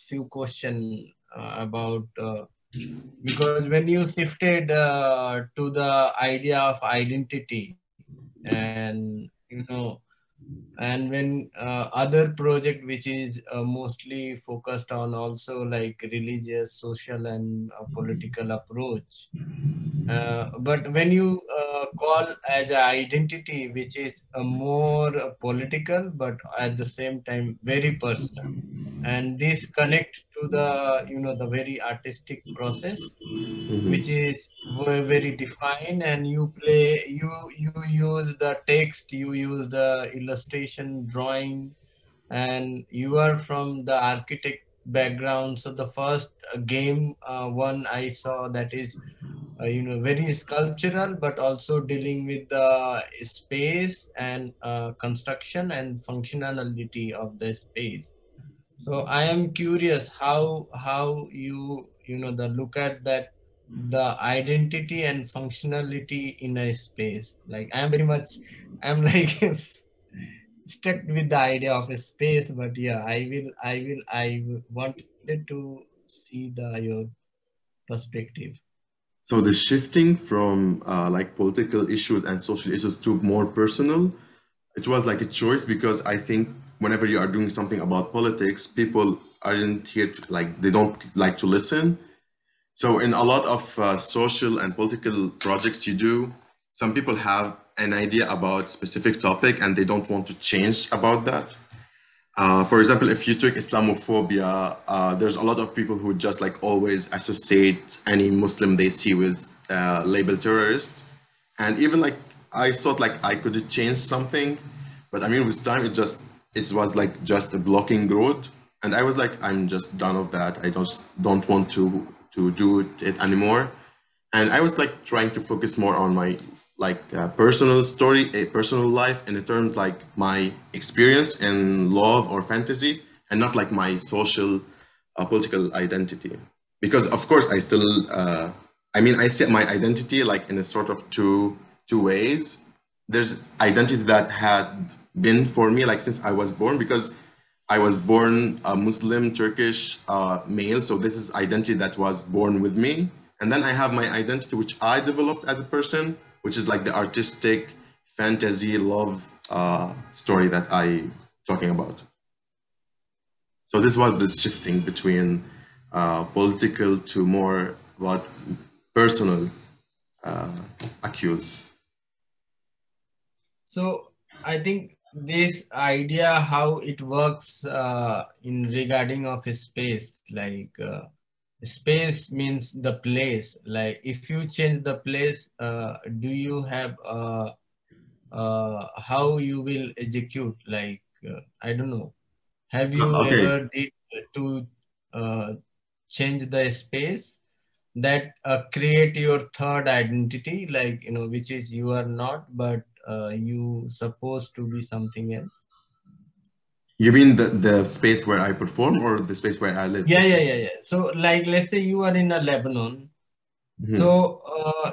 few questions about because when you shifted to the idea of identity, and and when other project which is mostly focused on also like religious, social, and political approach, but when you call as an identity which is more political but at the same time very personal, and this connect to the the very artistic process which Mhm. is very defined, and you play you use the text, you use the illustration, drawing, and you are from the architect background. So the first game one I saw, that is very sculptural but also dealing with the space and construction and functionality of the space. So I am curious how you the look at that, the identity and functionality in a space. Like I am very much, I'm like stuck with the idea of a space, but yeah, I wanted to see the your perspective. So the shifting from like political issues and social issues to more personal, it was like a choice because I think whenever you are doing something about politics, people aren't here to, like they don't like to listen. So in a lot of social and political projects you do, some people have an idea about specific topic and they don't want to change about that. For example, if you took Islamophobia, there's a lot of people who just like always associate any Muslim they see with label terrorist. And even like I thought like I could change something, but I mean with time it was like just a blocking growth. And I was like, I'm just done of that. I don't want to do it anymore. And I was like trying to focus more on my like personal story, a personal life in terms like my experience in love or fantasy, and not like my social political identity. Because of course I still, I mean, I see my identity like in a sort of two ways. There's identity that had been for me like since I was born, because I was born a Muslim Turkish male, so this is identity that was born with me. And then I have my identity, which I developed as a person, which is like the artistic fantasy love story that I talking about. So this was the shifting between political to more what personal uh, accuse. So I think this idea how it works in regarding of a space, like space means the place. Like if you change the place, do you have how you will execute? Like I don't know. Have you Okay. ever did to uh, change the space that create your third identity, like which is you are not, but you supposed to be something else. You mean the space where I perform or the space where I live? Yeah. So like let's say you are in a Lebanon. Mhm. So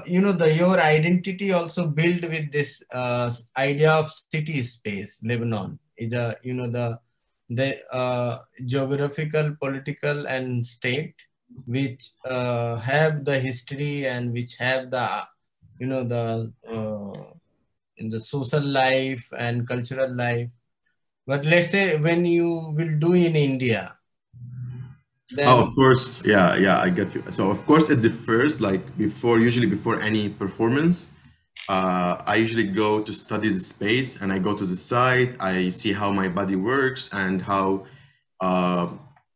the your identity also built with this idea of city space. Lebanon is a the geographical, political, and state which have the history and which have the the in the social life and cultural life. But let's say when you will do in India, Oh, of then course. Yeah, I get you. So of course it differs. Like before, usually before any performance, I usually go to study the space and I go to the site. I see how my body works and how uh,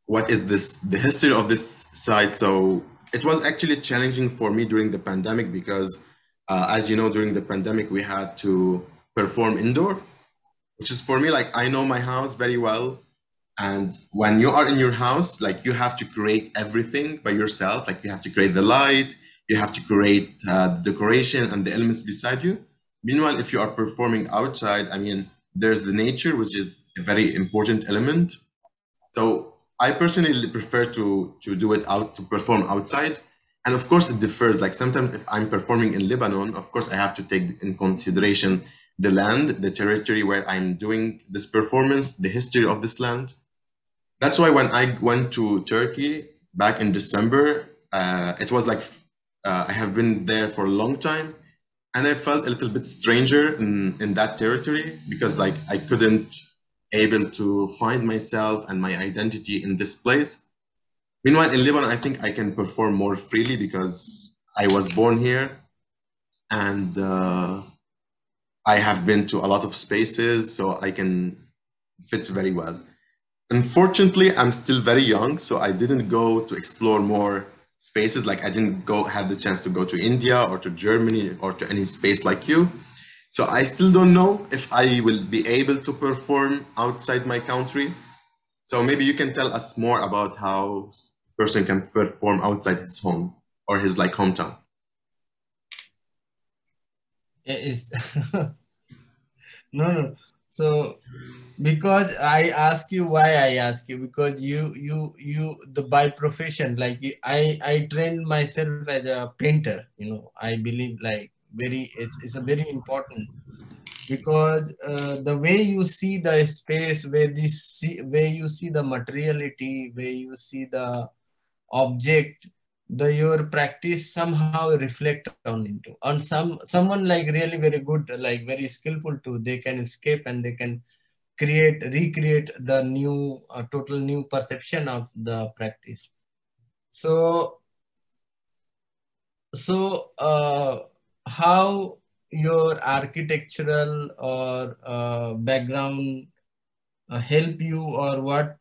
what is this the history of this site. So it was actually challenging for me during the pandemic because, as you know, during the pandemic we had to perform indoor, which is for me like I know my house very well. And when you are in your house, like you have to create everything by yourself. Like you have to create the light, you have to create the decoration and the elements beside you. Meanwhile, if you are performing outside, I mean, there's the nature, which is a very important element. So I personally prefer to do it out to perform outside. And of course, it differs. Like sometimes if I'm performing in Lebanon, of course, I have to take in consideration the land, the territory where I'm doing this performance, the history of this land. That's why when I went to Turkey back in December, it was like I have been there for a long time, and I felt a little bit stranger in that territory because like I couldn't able to find myself and my identity in this place. Meanwhile, in Lebanon, I think I can perform more freely because I was born here and I have been to a lot of spaces, so I can fit very well. Unfortunately, I'm still very young, so I didn't go to explore more spaces. Like I didn't go have the chance to go to India or to Germany or to any space like you. So I still don't know if I will be able to perform outside my country. So maybe you can tell us more about how a person can perform outside his home or his like hometown. Is no. So because I ask you why I ask you, because you the by profession, like I trained myself as a painter. I believe like very it's a very important, because the way you see the space, where you see the materiality, where you see the object, the your practice somehow reflect on someone like really very good, like very skillful too, they can escape and they can recreate the new total new perception of the practice. So so uh, how your architectural or background help you, or what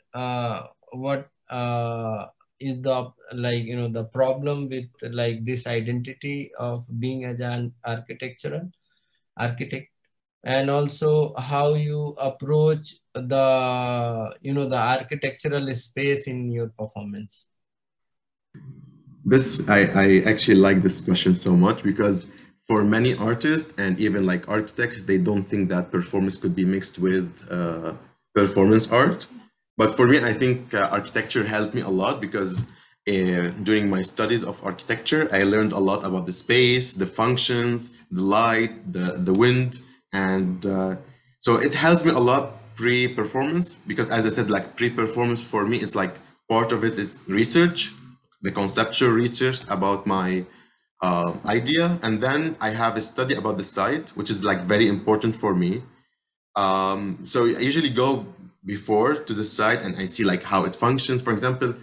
is the, like, the problem with like this identity of being as an architectural architect, and also how you approach the architectural space in your performance. I actually like this question so much because for many artists and even like architects, they don't think that performance could be mixed with performance art. But for me, I think architecture helped me a lot because during my studies of architecture, I learned a lot about the space, the functions, the light, the wind, and so it helps me a lot pre-performance because, as I said, like pre-performance for me is like part of it is research, the conceptual research about my idea, and then I have a study about the site, which is like very important for me. So I usually go before to the site and I see like how it functions. For example,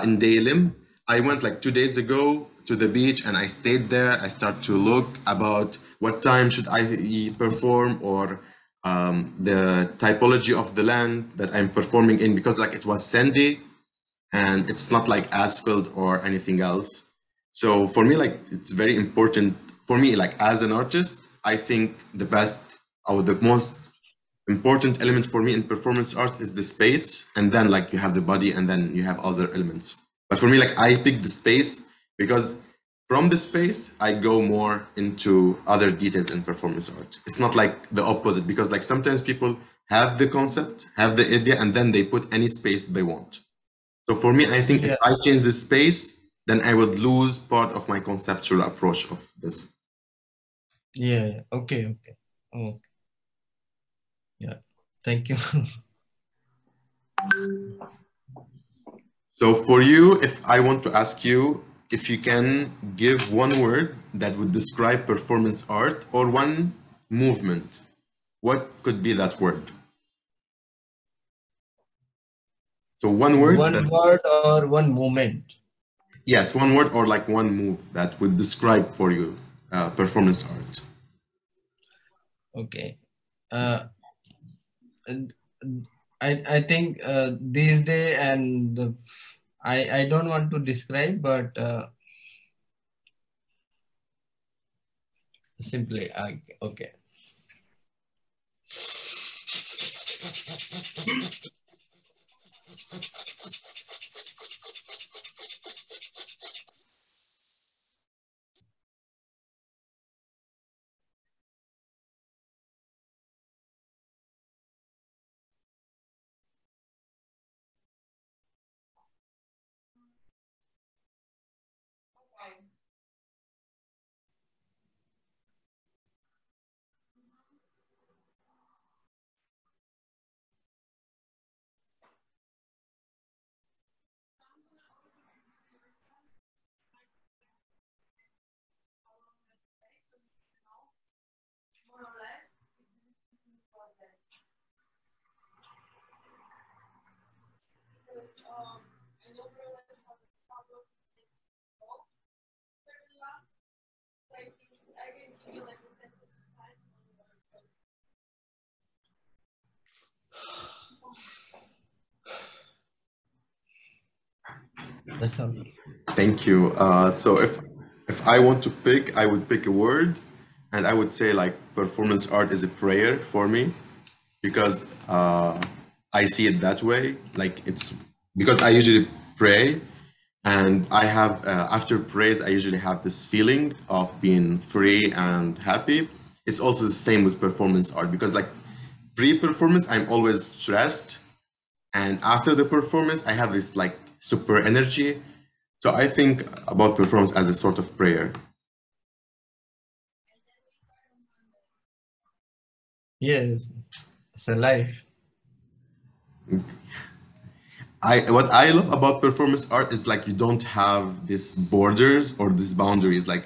in Daylem, I went like 2 days ago to the beach and I stayed there. I start to look about what time should I perform or the typology of the land that I'm performing in because like it was sandy and it's not like asphalt or anything else. So for me, like it's very important for me, like as an artist, I think the best or the most important element for me in performance art is the space, and then like you have the body, and then you have other elements. But for me, like I pick the space because from the space I go more into other details in performance art. It's not like the opposite because like sometimes people have the concept, have the idea, and then they put any space they want. So for me, I think if Yeah, I change the space, then I would lose part of my conceptual approach of this. yeah, yeah. Okay, okay. Oh, yeah, thank you. So for you, if I want to ask you if you can give one word that would describe performance art or one movement, what could be that word? So one word One that, word or one moment? yes, one word or like one move that would describe for you performance art. Okay. uh, and- I think these day, and I don't want to describe, but simply okay. That's all. Thank you. So if I want to pick, I would pick a word, and I would say like performance art is a prayer for me because I see it that way. Like it's because I usually pray, and I have after praise, I usually have this feeling of being free and happy. It's also the same with performance art because like pre-performance, I'm always stressed, and after the performance, I have this like super energy. So I think about performance as a sort of prayer. Yes, it's a life. I what I love about performance art is like you don't have these borders or these boundaries. Like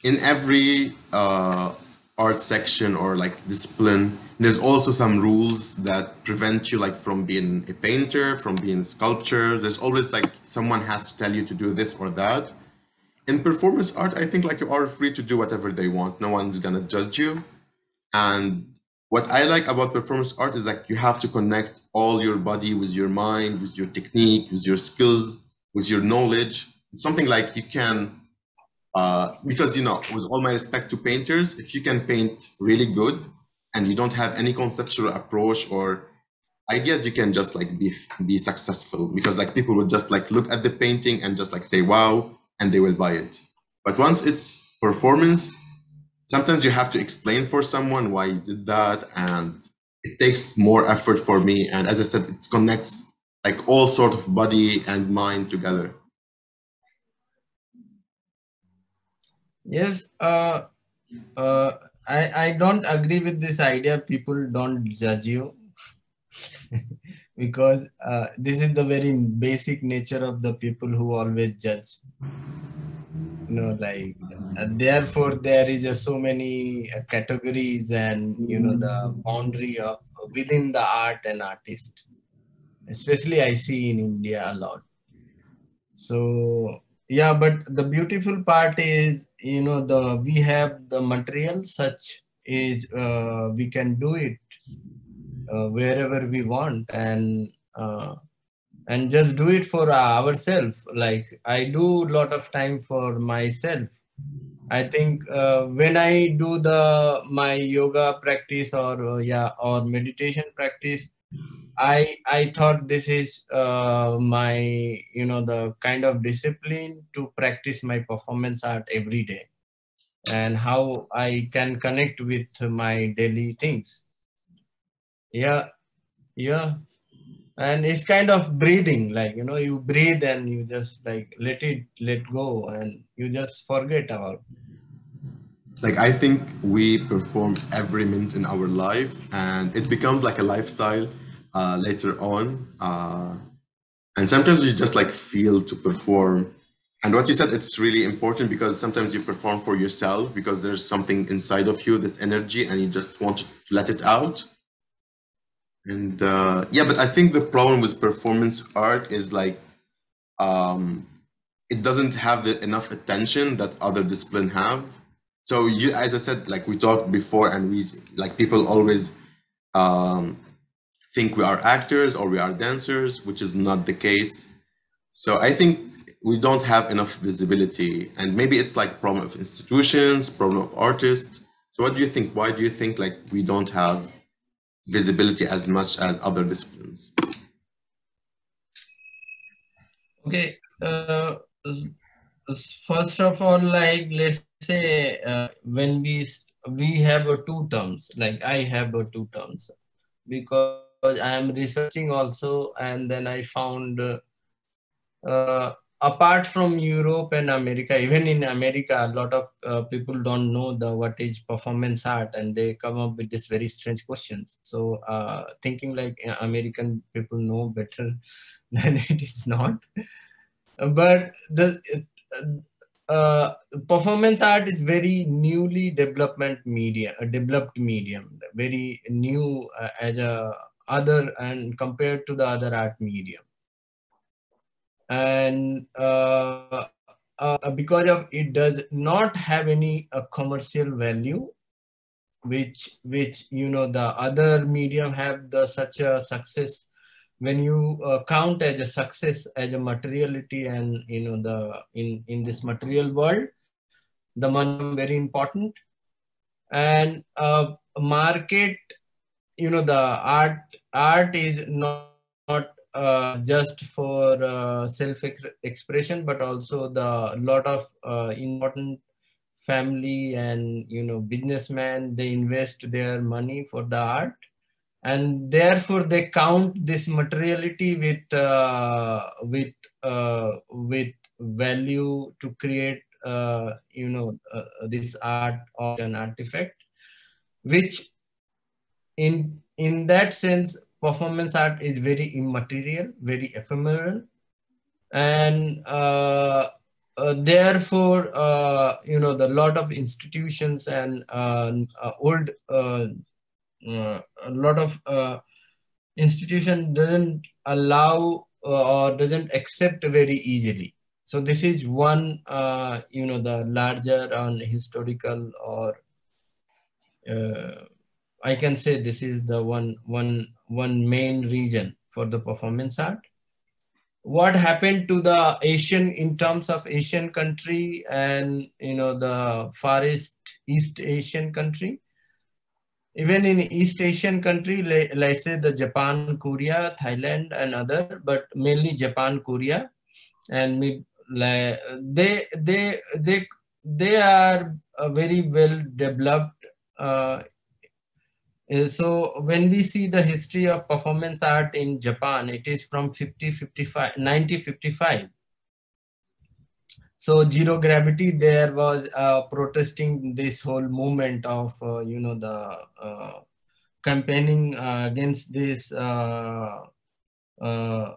in every art section or like discipline, there's also some rules that prevent you like from being a painter, from being a sculptor. There's always like someone has to tell you to do this or that. In performance art, I think like you are free to do whatever they want. No one's gonna judge you. And what I like about performance art is like you have to connect all your body with your mind, with your technique, with your skills, with your knowledge. It's something like you can, because you know, with all my respect to painters, if you can paint really good and you don't have any conceptual approach or ideas, you can just like be successful because like people will just like look at the painting and just like say wow, and they will buy it. But once it's performance, sometimes you have to explain for someone why you did that, and it takes more effort for me. And as I said, it connects like all sort of body and mind together. Yes, uh, I don't agree with this idea. People don't judge you because this is the very basic nature of the people who always judge. Like therefore there is so many categories and the boundary of within the art and artist. Especially I see in India a lot. So yeah, but the beautiful part is the we have the material such is we can do it wherever we want and just do it for ourselves. Like I do a lot of time for myself. I think when I do the my yoga practice or yeah or meditation practice, I thought this is my the kind of discipline to practice my performance art every day and how I can connect with my daily things. Yeah, yeah, and it's kind of breathing, like you breathe and you just like let go and you just forget about. Like I think we perform every minute in our life, and it becomes like a lifestyle later on. And sometimes you just like feel to perform. And what you said, it's really important because sometimes you perform for yourself because there's something inside of you, this energy, and you just want to let it out. And yeah, but I think the problem with performance art is like um, it doesn't have the enough attention that other discipline have. So you, as I said, like we talked before, and we like people always um, think we are actors or we are dancers, which is not the case. So I think we don't have enough visibility, and maybe it's like problem of institutions, problem of artists. So what do you think? Why do you think like we don't have visibility as much as other disciplines? Okay, first of all, like let's say when we have two terms, like I have two terms because I am researching also, and then I found apart from Europe and America, even in America, a lot of people don't know the what is performance art, and they come up with this very strange questions. So thinking like American people know better than it is not. But the performance art is very newly developed medium, very new as a other and compared to the other art medium. And because of it does not have any commercial value, which the other medium have the such a success when you count as a success as a materiality, and the in this material world, the money become very important. And market, the art is not just for expression, but also the lot of important family and businessmen, they invest their money for the art, and therefore they count this materiality with value to create this art object and artifact, which in that sense performance art is very immaterial, very ephemeral. And therefore the lot of institutions and old a lot of institution doesn't allow or doesn't accept very easily. So this is one the larger on historical, or I can say this is the one main reason for the performance art. What happened to the Asian, in terms of Asian country and the Far East Asian country? Even in East Asian country, like say the Japan, Korea, Thailand, and other, but mainly Japan, Korea, and they are very well developed. So when we see the history of performance art in Japan, it is from 1955. So zero gravity, there was protesting this whole movement of the campaigning against this uh, uh,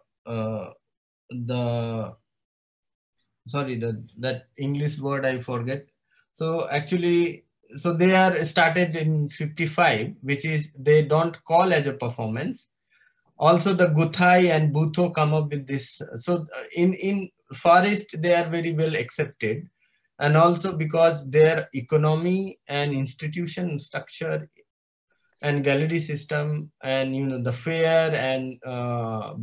the sorry, that English word I forget. So actually, so they are started in 55, which is they don't call as a performance. Also the Guthai and Butho come up with this. So in forest they are very well accepted, and also because their economy and institution structure and gallery system, and the fair and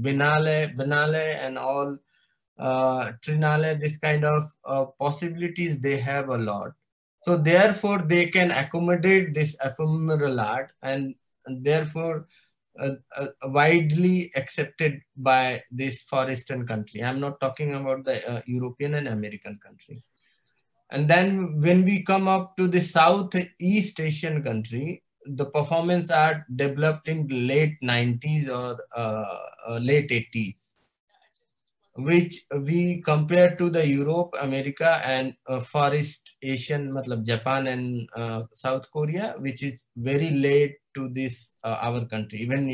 Benale and all Trinale, this kind of possibilities they have a lot. So therefore they can accommodate this ephemeral art, and therefore widely accepted by this far eastern country. I'm not talking about the European and American country. And then when we come up to the Southeast Asian country, the performance art developed in late 90s or late 80s, which we compare to the Europe, America, and Far East Asian, matlab Japan and South Korea, which is very late to this our country, even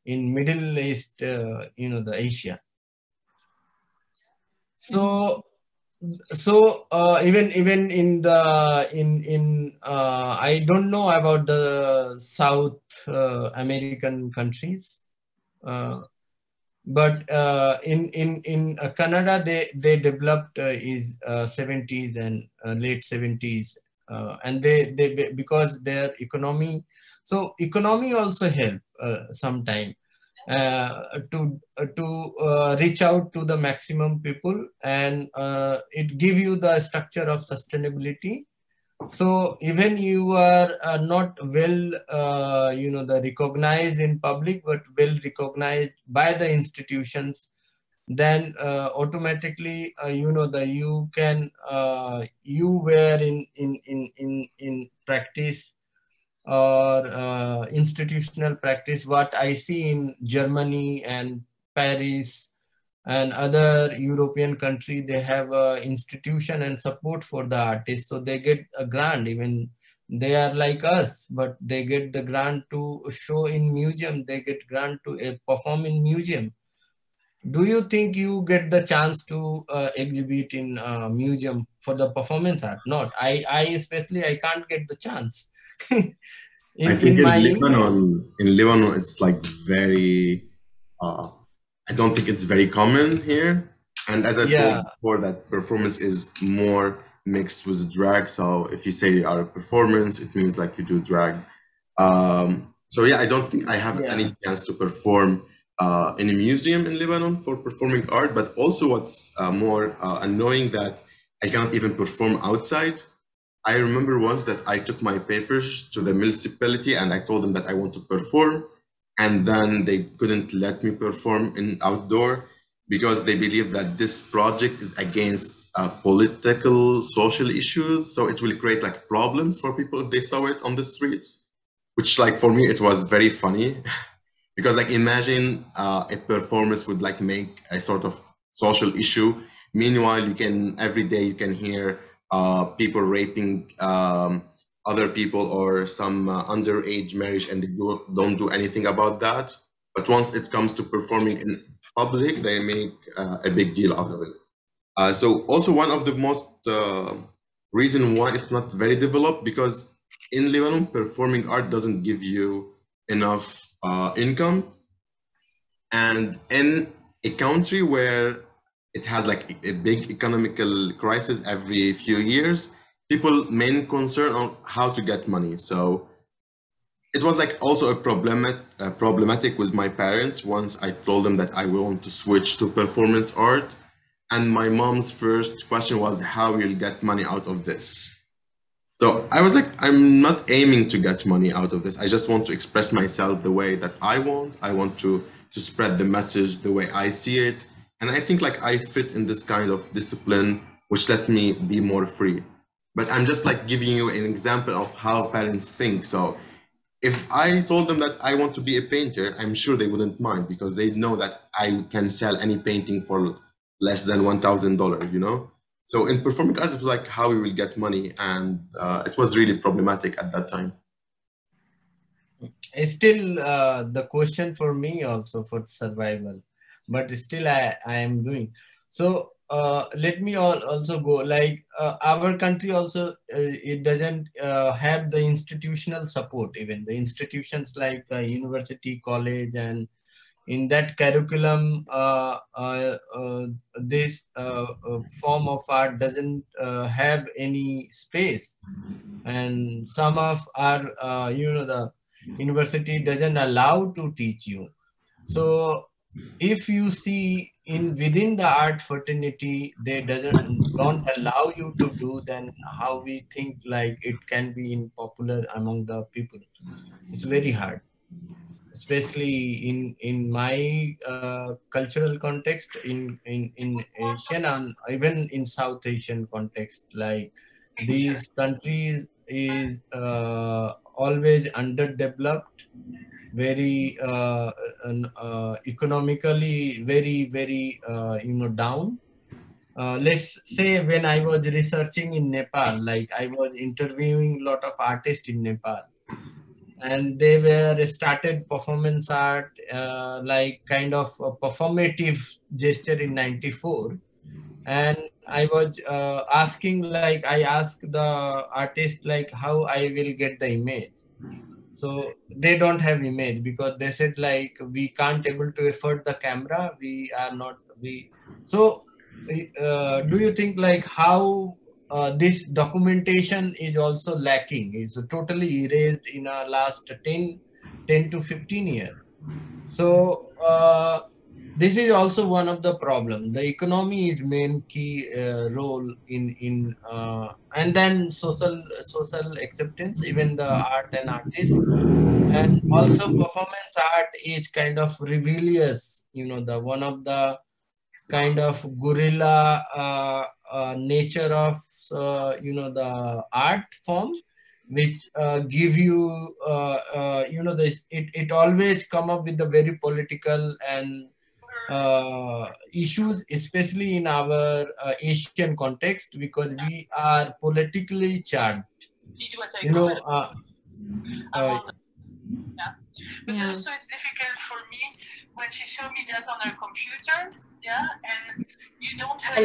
in Middle East, the Asia. So even in the in I don't know about the South American countries. Uh, but in Canada, they developed is 70s and late 70s, and they because their economy, so economy also help sometime to reach out to the maximum people, and it give you the structure of sustainability. So even you are not well, the recognized in public, but well recognized by the institutions, then automatically, the you can you were in practice or institutional practice. What I see in Germany and Paris and other European country, they have a institution and support for the artists, so they get a grant. Even they are like us, but they get the grant to show in museum, they get grant to perform in museum. Do you think you get the chance to exhibit in museum for the performance art? Not I especially, I can't get the chance. I think In my India. In Lebanon, it's like very. Uh, I don't think it's very common here. And as I told Yeah, before, that performance is more mixed with drag. So if you say you are a performance, it means like you do drag. So yeah, I don't think I have yeah. any chance to perform in a museum in Lebanon for performing art, but also what's more annoying that I cannot even perform outside. I remember once that I took my papers to the municipality and I told them that I want to perform, and then they couldn't let me perform in outdoor because they believe that this project is against political social issues, so it will create like problems for people if they saw it on the streets, which like for me it was very funny because like imagine a performance would like make a sort of social issue. Meanwhile, you can every day you can hear people raping other people or some underage marriage, and they don't do anything about that. But once it comes to performing in public, they make a big deal out of it. So also one of the most reason why it's not very developed because in Lebanon, performing art doesn't give you enough income, and in a country where it has like a big economical crisis every few years, people main concern on how to get money. So it was like also problematic with my parents once I told them that I want to switch to performance art, and my mom's first question was how you'll get money out of this. So I was like, I'm not aiming to get money out of this. I just want to express myself the way that I want. I want to spread the message the way I see it. And I think like I fit in this kind of discipline, which lets me be more free. But I'm just like giving you an example of how parents think. So if I told them that I want to be a painter, I'm sure they wouldn't mind because they know that I can sell any painting for less than $1,000, you know? So in performing art, it was like how we will get money, and it was really problematic at that time. It's still the question for me also for survival, but still I am doing. So let me also go like our country also it doesn't have the institutional support. Even the institutions like university, college, and in that curriculum this form of art doesn't have any space, and some of our the university doesn't allow to teach you. So if you see in within the art fraternity they don't allow you to do, then how we think like it can be in popular among the people? It's very hard, especially in my cultural context, in Asian and even in South Asian context. Like these countries is always underdeveloped, very economically very down. Let's say when I was researching in Nepal, like I was interviewing a lot of artists in Nepal, and they were started performance art like kind of a performative gesture in 94. And I was asking, like I asked the artist like how I will get the image. So they don't have image because they said like we can't able to afford the camera, we are not we. So do you think like how this documentation is also lacking, is totally erased in our last 10 to 15 years? So this is also one of the problem. The economy is main key role in and then social acceptance, even the art and artists. And also performance art is kind of rebellious, the one of the kind of guerrilla nature of the art form, which give you this it always come up with the very political and issues, especially in our Asian context, because we are politically charged, you know uh, uh, Yeah. But yeah. Also it's difficult for me when she showed me that on her computer, yeah, and you don't have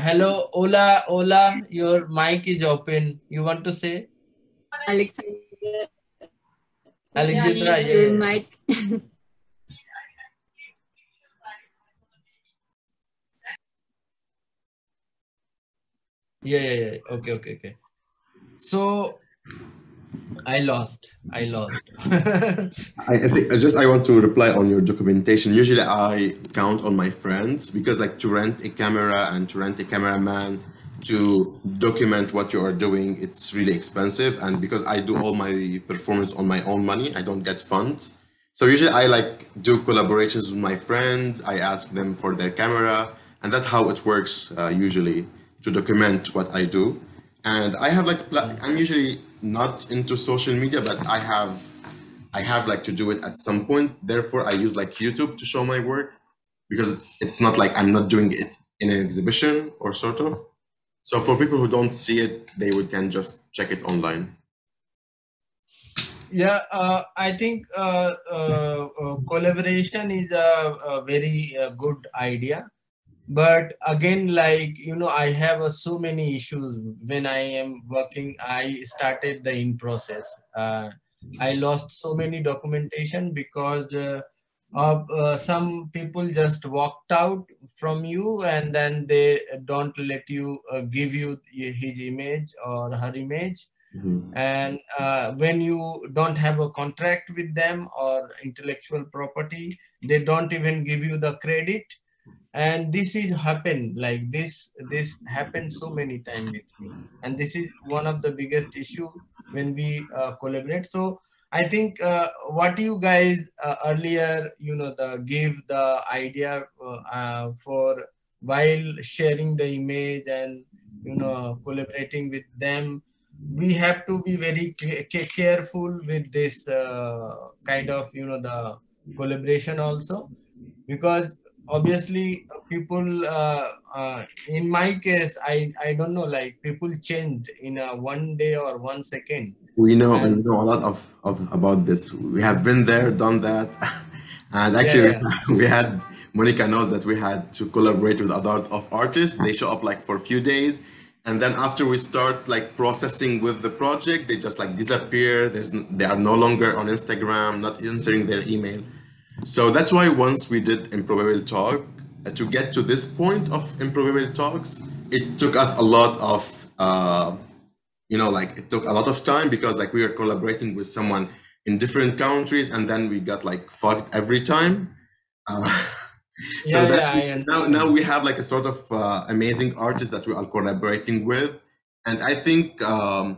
hello, Ola, your mic is open, you want to say? Alexander, Alexandra, please, yeah, your yeah. mic. Yeah. Okay. So I lost. I think I want to reply on your documentation. Usually I count on my friends because like to rent a camera and to rent a cameraman to document what you are doing, it's really expensive. And because I do all my performance on my own money, I don't get funds. So usually I like do collaborations with my friends. I ask them for their camera, and that's how it works usually to document what I do. And I have like I'm usually not into social media, but I have like to do it at some point. Therefore, I use like YouTube to show my work because it's not like I'm not doing it in an exhibition or sort of. So for people who don't see it, they would can just check it online. Yeah, I think collaboration is a very good idea. But again, like, I have so many issues when I am working. I started the in process. I lost so many documentation because of some people just walked out from you, and then they don't let you give you his image or her image. And when you don't have a contract with them or intellectual property, they don't even give you the credit. And this is happened like this happened so many times with me, and this is one of the biggest issue when we collaborate. So I think what you guys earlier, the give the idea for while sharing the image and collaborating with them, we have to be very careful with this kind of the collaboration also, because obviously people in my case, I don't know, like people changed in a one day or 1 second. We And know a lot of about this. We have been there, done that, and yeah, actually yeah, we had Monica knows that we had to collaborate with other of artists. They show up like for a few days, and then after we start like processing with the project, they just like disappear. They are no longer on Instagram, not answering their email. So that's why once we did Improbable Talk, to get to this point of Improbable Talks, it took us a lot of like it took a lot of time because like we were collaborating with someone in different countries, and then we got like fucked every time. uh, so yeah, that yeah, I now understand. we have like a sort of amazing artist that we are collaborating with. And I think the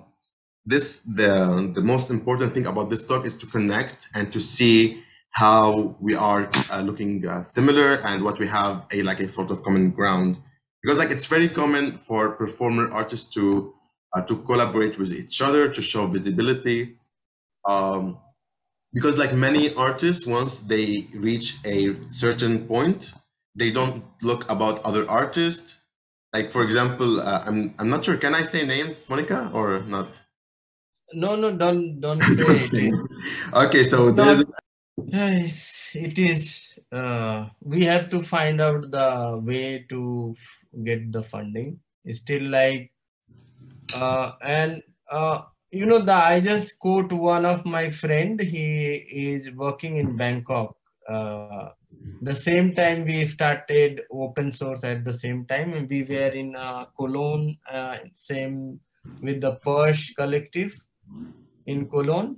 most important thing about this talk is to connect and to see how we are looking similar, and what we have a sort of common ground, because like it's very common for performer artists to collaborate with each other to show visibility, um, because like many artists, once they reach a certain point, they don't look about other artists. Like for example, I'm not sure, can I say names, Monica, or not? No, no, don't say it. Okay, so It's there's not. Yes, it is. We have to find out the way to get the funding. It's still like, and the I just quote one of my friend. He is working in Bangkok. Uh, the same time we started open source at the same time, and we were in Cologne, same with the Persh collective in Cologne.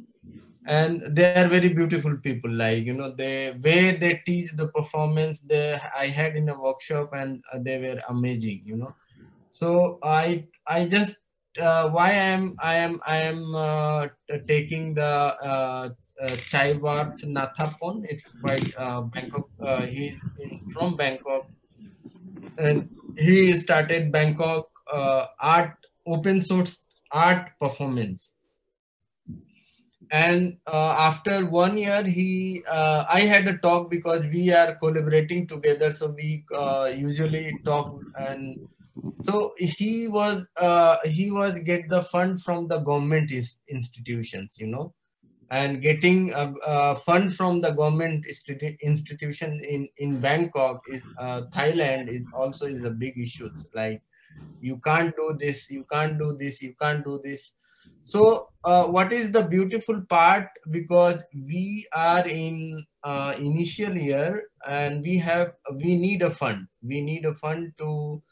And they are very beautiful people, like the way they teach the performance, I had in a workshop, and they were amazing. So I just why I am taking the Chaiwat Nathapon. It's quite Bangkok. He's from Bangkok, and he started Bangkok art open source art performance. And after 1 year, I had a talk because we are collaborating together, so we usually talk. And so he was get the fund from the government institutions, and getting a fund from the government institution in Bangkok is Thailand is also is a big issue. Like, you can't do this, you can't do this, you can't do this. So what is the beautiful part, because we are in initial year, and we need a fund, to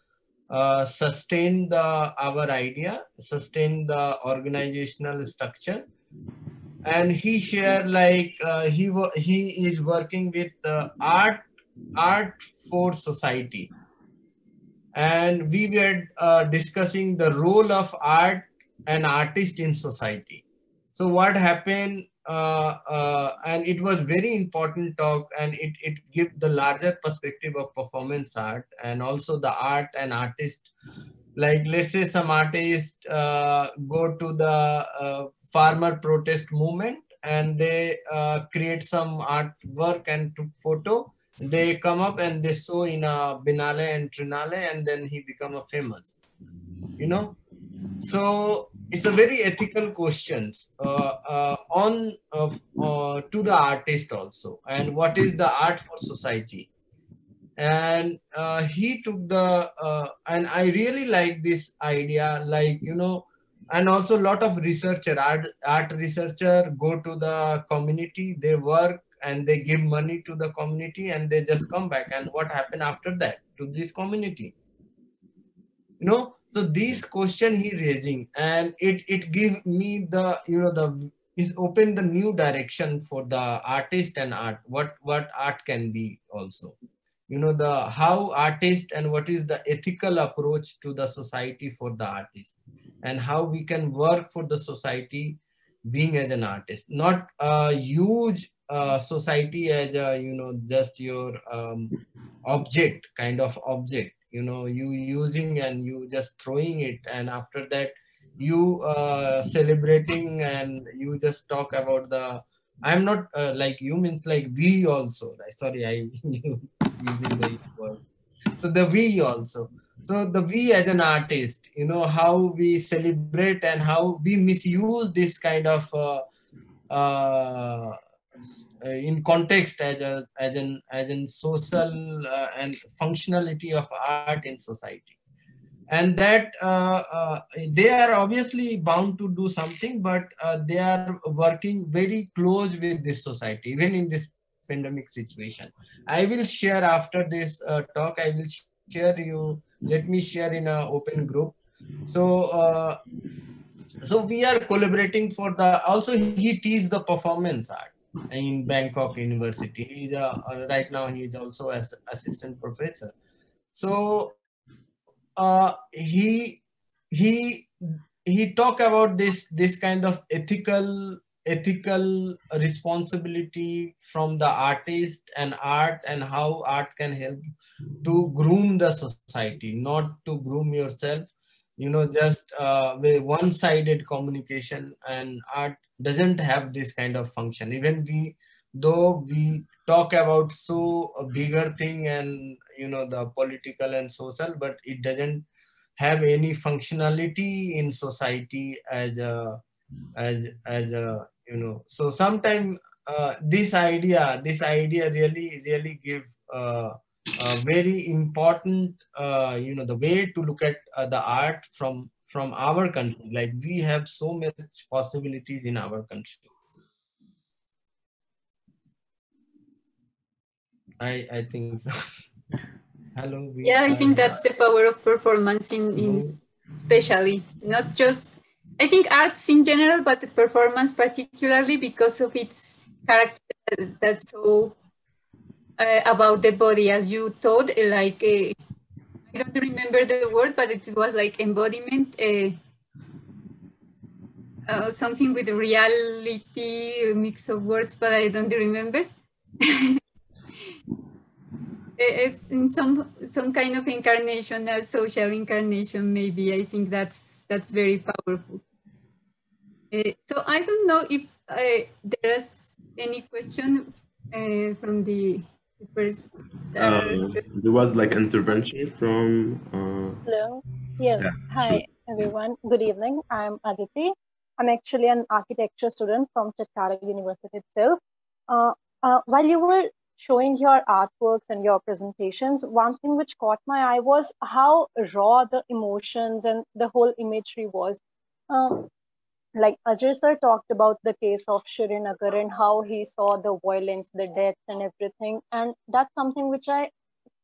sustain the our idea, sustain the organizational structure. and he share like he is working with art for society, and we were discussing the role of art and artist in society. So what happened, and it was very important talk, and it gives the larger perspective of performance art and also the art and artist. Like let's say some artists go to the farmer protest movement, and they create some artwork and took photo. They come up and they show in a Binale and Trinale, and then he become a famous, you know. So it's a very ethical questions on to the artist also, and what is the art for society. And he took the and I really like this idea, like, you know. And also a lot of art researcher go to the community, they work and they give money to the community, and they just come back, and what happened after that to this community, you know. So this question he raising, and it give me the, you know, the is open the new direction for the artist and art, what art can be also, you know, the how artist and what is the ethical approach to the society for the artist, and how we can work for the society being as an artist, not a huge society as a, you know, just your object, kind of object, you know, you using and you just throwing it, and after that you celebrating, and you just talk about the, I'm not like you means like we also, sorry, I using the word. So the we also. So the we as an artist, you know, how we celebrate and how we misuse this kind of in context as a as in social and functionality of art in society. And that they are obviously bound to do something, but they are working very close with this society even in this pandemic situation. I will share after this talk, I will share you, let me share in a open group. So so we are collaborating for the, also he teaches the performance art in Bangkok University. He's right now he is also as assistant professor. So he talk about this kind of ethical responsibility from the artist and art, and how art can help to groom the society, not to groom yourself, you know, just with one-sided communication. And art doesn't have this kind of function, even we, though we talk about so a bigger thing, and you know, the political and social, but it doesn't have any functionality in society as a as a, you know. So sometimes this idea really give a very important you know, the way to look at the art from our country. Like we have so much possibilities in our country. I think so. Hello, we Yeah, I are think here. that's the power of performance in Hello. especially, not just, I think arts in general, but the performance particularly because of its character that's so about the body, as you told, like I don't remember the word, but it was like embodiment, something with reality, a mix of words, but I don't remember. It's in some kind of incarnation, a social incarnation, maybe. I think that's very powerful. So I don't know if there is any question from the person. There was like intervention from. Hello. Yes. Yeah, Hi, sure. everyone. Good evening. I'm Aditi. I'm actually an architecture student from Chattara University itself. Uh, while you were showing your artworks and your presentations, one thing which caught my eye was how raw the emotions and the whole imagery was. Um, like Ajay sir talked about the case of Srinagar and how he saw the violence, the death, and everything. And that's something which I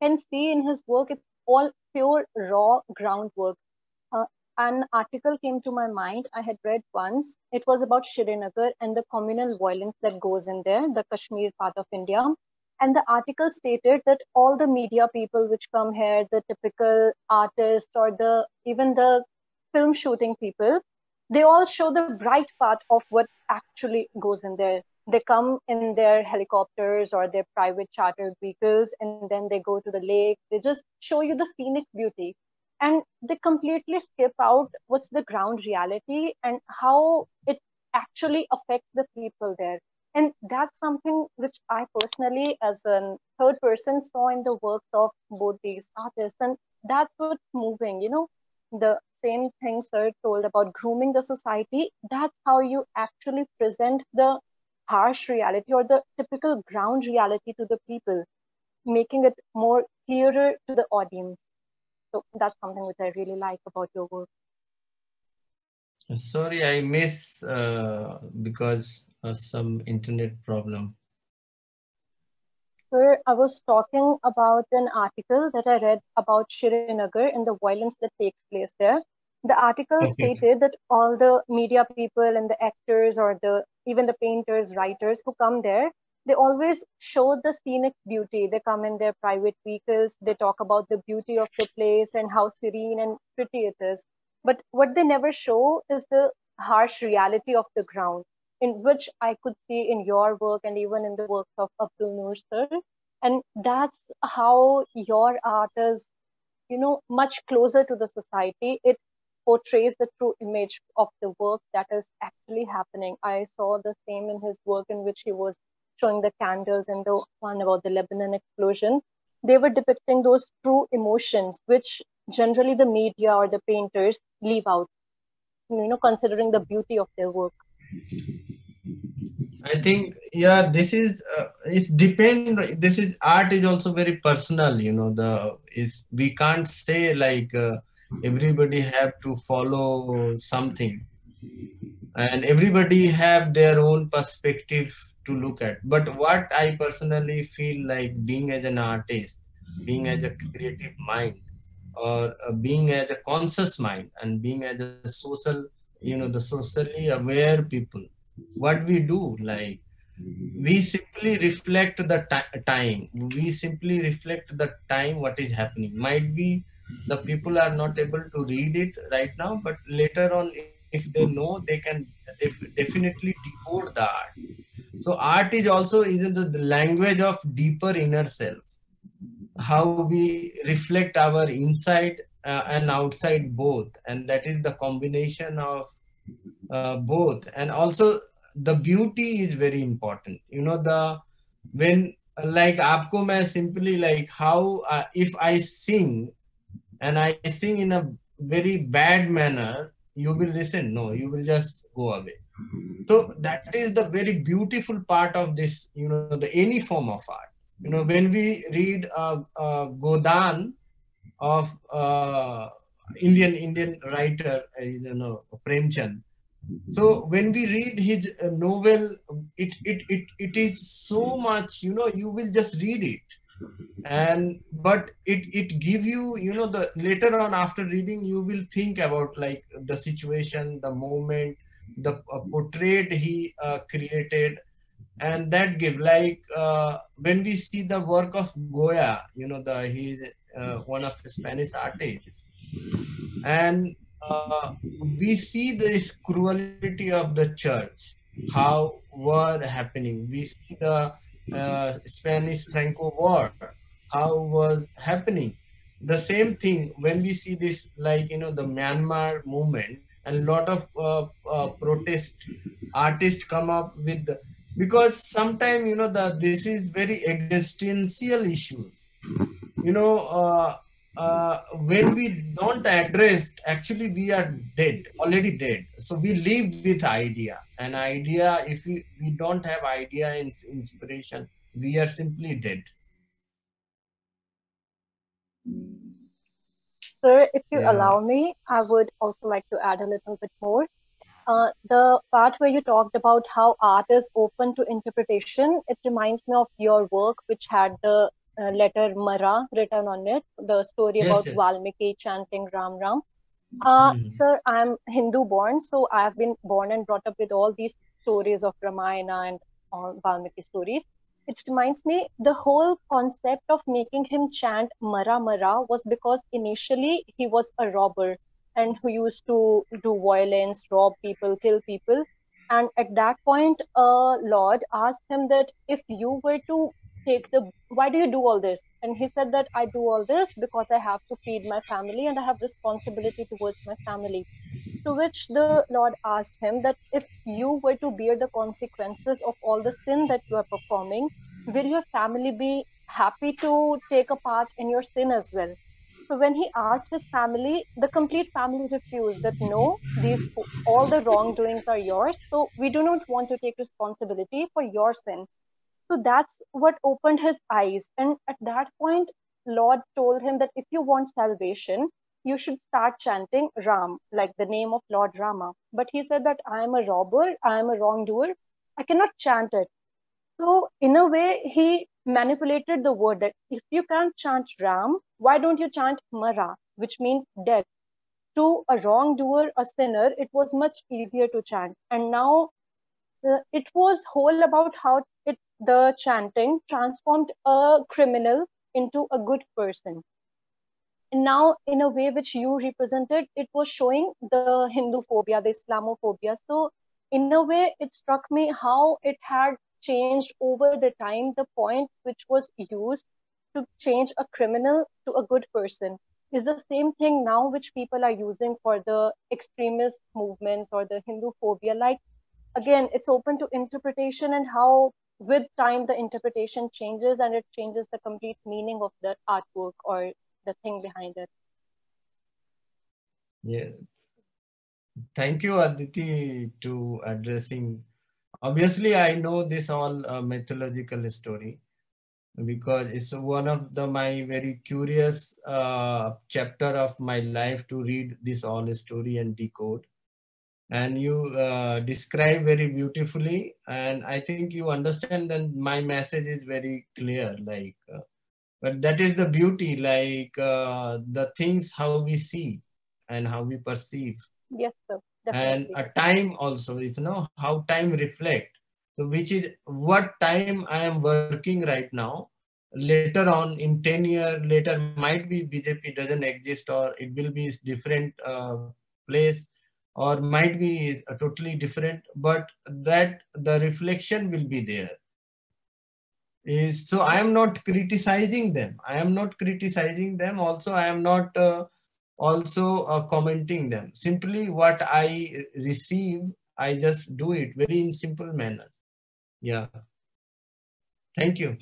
can see in his work. It's all pure raw groundwork. an article came to my mind. I had read once. It was about Srinagar and the communal violence that goes in there, the Kashmir part of India. And the article stated that all the media people which come here, the typical artists or the even the film shooting people, they all show the bright part of what actually goes in there. They come in their helicopters or their private chartered vehicles, and then they go to the lake. They just show you the scenic beauty, and they completely skip out what's the ground reality and how it actually affects the people there. And that's something which I personally, as a third person, saw in the works of both these artists. And that's what's moving, the same thing Sir told about grooming the society. That's how you actually present the harsh reality or the typical ground reality to the people, making it more clearer to the audience. So that's something which I really like about your work. Sorry, I miss because of some internet problem. Sir, I was talking about an article that I read about Srinagar and the violence that takes place there. The article Okay. stated that all the media people and the actors or the even the painters, writers who come there, they always show the scenic beauty. They come in their private vehicles, they talk about the beauty of the place and how serene and pretty it is. But what they never show is the harsh reality of the ground, in which I could see in your work and even in the works of Abdulnur sir. And that's how your art is, much closer to the society. It portrays the true image of the work that is actually happening. I saw the same in his work in which he was showing the candles and the one about the Lebanon explosion. They were depicting those true emotions, which generally the media or the painters leave out, considering the beauty of their work. I think, yeah, this is it's depend. This is art is also very personal. The is we can't say like everybody have to follow something, and everybody have their own perspective to look at. But what I personally feel like, being as an artist, being as a creative mind, or being as a conscious mind, and being as a social, the socially aware people, what we do, like, we simply reflect the time. We simply reflect the time what is happening. Might be the people are not able to read it right now, but later on, if they know, they can definitely decode the art. So art is also is the language of deeper inner self, how we reflect our inside and outside both, and that is the combination of both. And also the beauty is very important. The when like aapko main simply like how if I sing, and I sing in a very bad manner, you will listen? No, you will just go away. So that is the very beautiful part of this, the any form of art. When we read Godan of Indian writer, Premchand. So when we read his novel, it is so much, you will just read it, and but it give you, the later on after reading, you will think about like the situation, the moment, the portrait he created, and that give like when we see the work of Goya, he's one of the Spanish artists, and we see this cruelty of the church, how were happening. We see the Spanish Franco War, how was happening. The same thing when we see this, like, the Myanmar movement, and lot of protest artists come up with because sometimes, this is very existential issues, you know uh, when we don't address, actually we are dead, already dead. So we live with idea, and idea, if we don't have idea and inspiration, we are simply dead. Sir, if you Yeah. allow me, I would also like to add a little bit more. The part where you talked about how art is open to interpretation, it reminds me of your work, which had the letter Mara written on it, the story Yes, about yes. Valmiki chanting Ram Ram. Sir, I'm Hindu born, so I've been born and brought up with all these stories of Ramayana and all Valmiki stories. It reminds me the whole concept of making him chant Mara Mara was because initially he was a robber and who used to do violence, rob people, kill people. And at that point, a lord asked him that if you were to take the, why do you do all this? And he said that I do all this because I have to feed my family and I have responsibility towards my family. To which the Lord asked him that if you were to bear the consequences of all the sin that you are performing, will your family be happy to take a part in your sin as well? So when he asked his family, the complete family refused that no, these all the wrongdoings are yours, so we do not want to take responsibility for your sin. So that's what opened his eyes. And at that point, Lord told him that if you want salvation, you should start chanting Ram, like the name of Lord Rama. But he said that I am a robber, I am a wrongdoer, I cannot chant it. So in a way, he manipulated the word that if you can't chant Ram, why don't you chant Mara, which means death? To a wrongdoer, a sinner, it was much easier to chant. And now it was whole about how the chanting transformed a criminal into a good person. And now, in a way which you represented, it was showing the Hindu phobia, the Islamophobia. So, in a way, it struck me how it had changed over the time, the point which was used to change a criminal to a good person is the same thing now which people are using for the extremist movements or the Hindu phobia. Like, again, it's open to interpretation and how with time the interpretation changes and it changes the complete meaning of the artwork or the thing behind it. Yeah. Thank you, Aditi, to addressing. Obviously, I know this all mythological story because it's one of the my very curious chapter of my life to read this all story and decode. And you describe very beautifully, and I think you understand that my message is very clear. But that is the beauty, the things how we see and how we perceive. Yes, sir, And definitely. a time also is how time reflect, so which is what time I am working right now. Later on in 10 years later might be BJP doesn't exist, or it will be different place, or might be totally different, but that the reflection will be there. Is so I am not criticizing them, also I am not also commenting them. Simply what I receive, I just do it very in simple manner. Yeah. Thank you.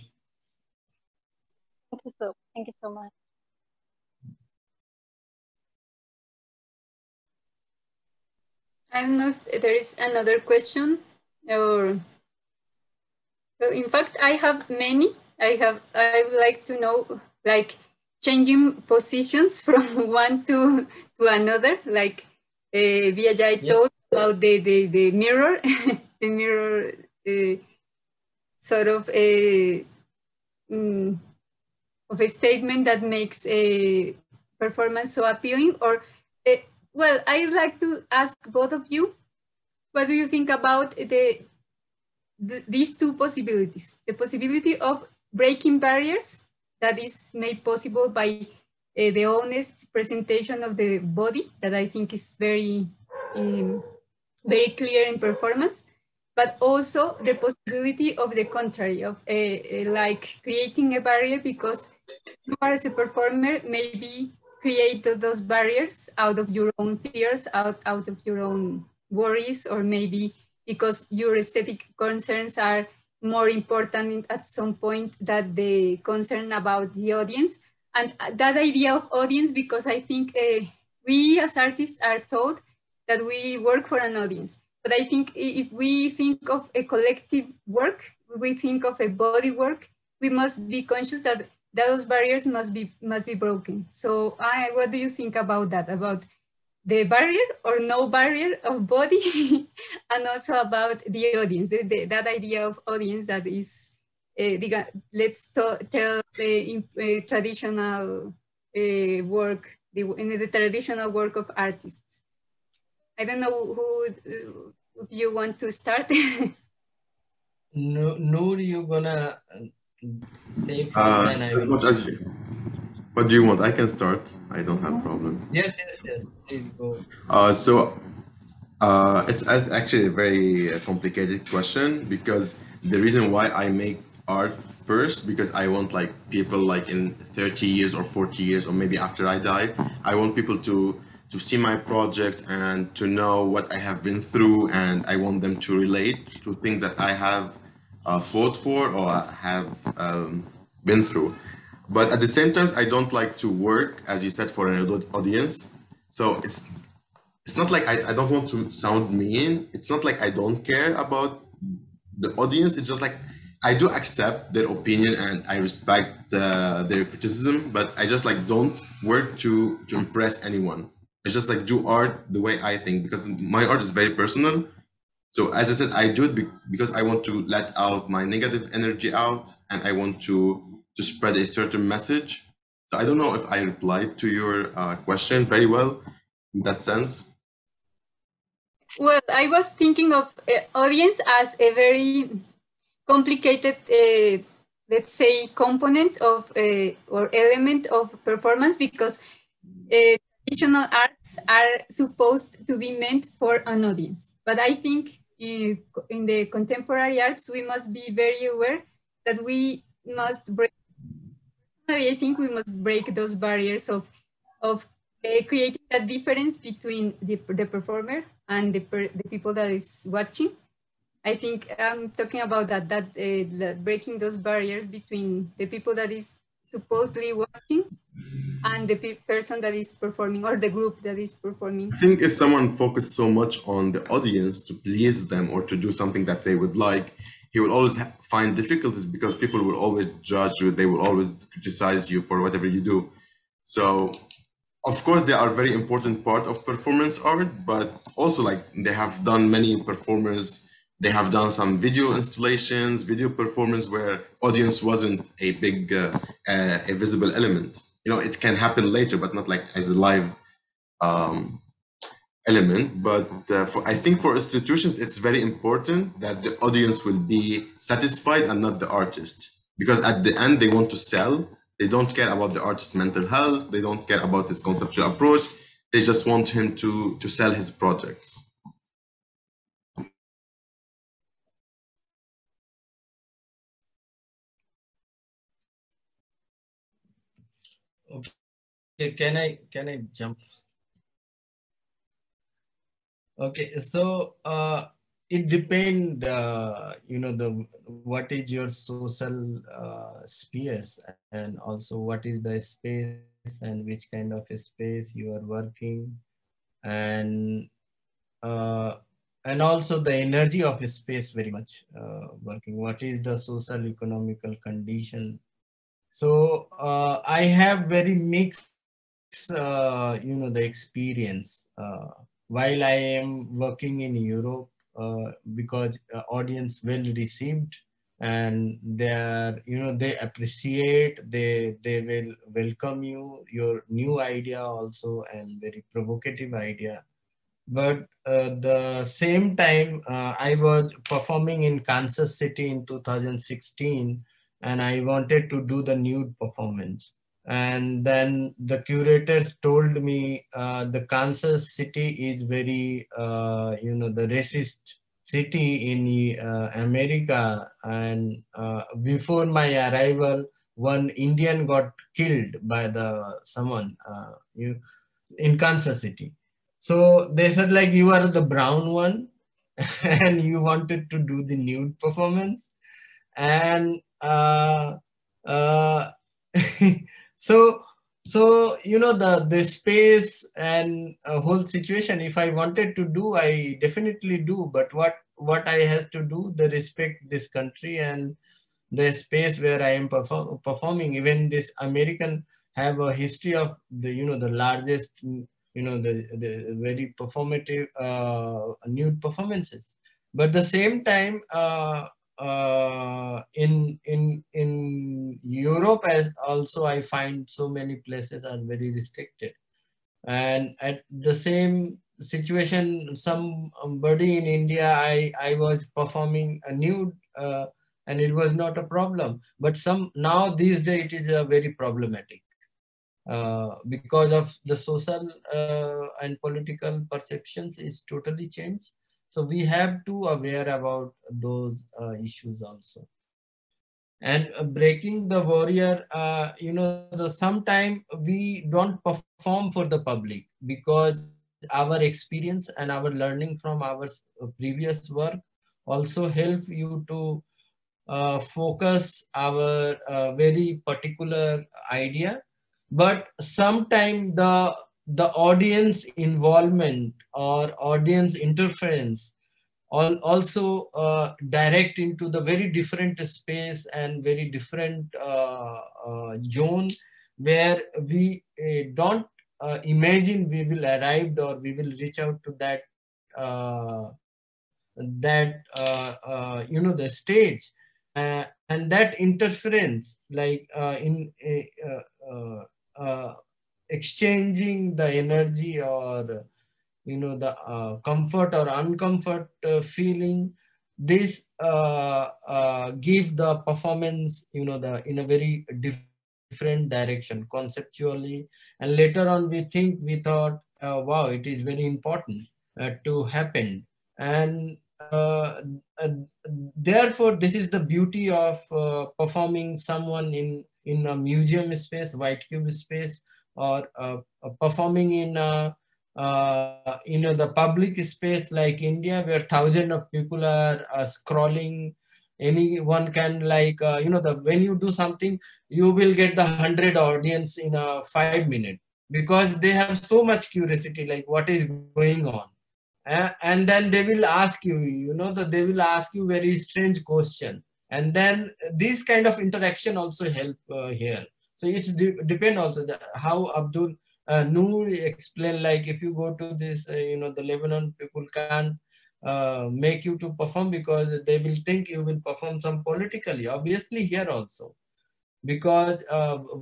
Thank you, sir. Thank you so much. I don't know if there is another question, or in fact, I have many. I would like to know, like, changing positions from one to another, like Vijay told about the mirror, the mirror sort of of a statement that makes a performance so appealing. Or well, I'd like to ask both of you, what do you think about these two possibilities? The possibility of breaking barriers that is made possible by the honest presentation of the body, that I think is very very clear in performance, but also the possibility of the contrary, of like creating a barrier because you are, as a performer, maybe create those barriers out of your own fears, out of your own worries, or maybe because your aesthetic concerns are more important at some point than the concern about the audience. And that idea of audience, because I think we as artists are taught that we work for an audience. But I think if we think of a collective work, we think of a body work, we must be conscious that those barriers must be broken. So what do you think about that? About the barrier or no barrier of body, and also about the audience, that idea of audience that is, let's tell traditional work in the traditional work of artists. I don't know who if you want to start. Noor, you gonna say first, then I As will much say. as you, what do you want? I can start. I don't have a problem. Yes, yes, yes. Please go. So it's actually a very complicated question because the reason why I make art first because I want like people like in 30 years or 40 years or maybe after I die, I want people to see my project and to know what I have been through, and I want them to relate to things that I have fought for or have been through. But at the same time, I don't like to work, as you said, for an audience. So it's not like I don't want to sound mean. It's not like I don't care about the audience. It's just like I do accept their opinion and I respect their criticism, but I just like don't work to impress anyone. I just like do art the way I think because my art is very personal. So as I said, I do it because I want to let out my negative energy out and I want to spread a certain message. So I don't know if I replied to your question very well in that sense. Well, I was thinking of audience as a very complicated, let's say, component of or element of performance because traditional arts are supposed to be meant for an audience. But I think in the contemporary arts, we must be very aware that we must break. I think we must break those barriers of creating a difference between the performer and the people that is watching. I think I'm talking about that breaking those barriers between the people that is supposedly watching and the person that is performing or the group that is performing. I think if someone focused so much on the audience to please them or to do something that they would like, he will always find difficulties because people will always judge you. They will always criticize you for whatever you do. So, of course, they are a very important part of performance art, but also like they have done many performers. They have done some video installations, video performance where audience wasn't a big, a visible element. You know, it can happen later, but not like as a live element. But I think for institutions, it's very important that the audience will be satisfied and not the artist, because at the end they want to sell. They don't care about the artist's mental health. They don't care about his conceptual approach. They just want him to sell his projects. Okay, can I jump? Okay, so it depends, you know, what is your social spheres, and also what is the space and which kind of a space you are working, and uh, and also the energy of a space very much working. What is the social economical condition? So I have very mixed, you know, the experience. While I am working in Europe, because audience well received, and they are, you know, they appreciate, they will welcome your new idea also, and very provocative idea. But the same time, I was performing in Kansas City in 2016, and I wanted to do the nude performance. And then the curators told me the Kansas City is very, you know, the racist city in America. And before my arrival, one Indian got killed by the someone in Kansas City. So they said like, you are the brown one and you wanted to do the nude performance. And uh, so you know, the space and whole situation, if I wanted to do, I definitely do. But what I have to do, the respect this country and the space where I am performing. Even this American have a history of the, you know, the largest, you know, the very performative nude performances. But the same time, in Europe as also, I find so many places are very restricted. And at the same situation, somebody in India, I was performing a nude, and it was not a problem. But now these days it is very problematic, because of the social and political perceptions is totally changed. So we have to aware about those issues also. And breaking the warrior, the sometime we don't perform for the public, because our experience and our learning from our previous work also help you to focus our very particular idea. But sometimes the audience involvement or audience interference also direct into the very different space and very different zone, where we don't imagine we will arrive or we will reach out to the stage. And that interference, like exchanging the energy, or the comfort or uncomfort feeling, this give the performance, the in a very different direction conceptually. And later on we thought, wow, it is very important to happen. And therefore this is the beauty of performing someone in a museum space, white cube space, or performing in the public space like India, where thousands of people are scrolling. Anyone can, like, when you do something, you will get the 100 audience in a 5 minutes, because they have so much curiosity, like what is going on. And then they will ask you, they will ask you very strange question. And then this kind of interaction also help here. So it's depend also how Abdul Noor explained, like if you go to this, the Lebanon people can't make you to perform, because they will think you will perform some politically. Obviously here also, because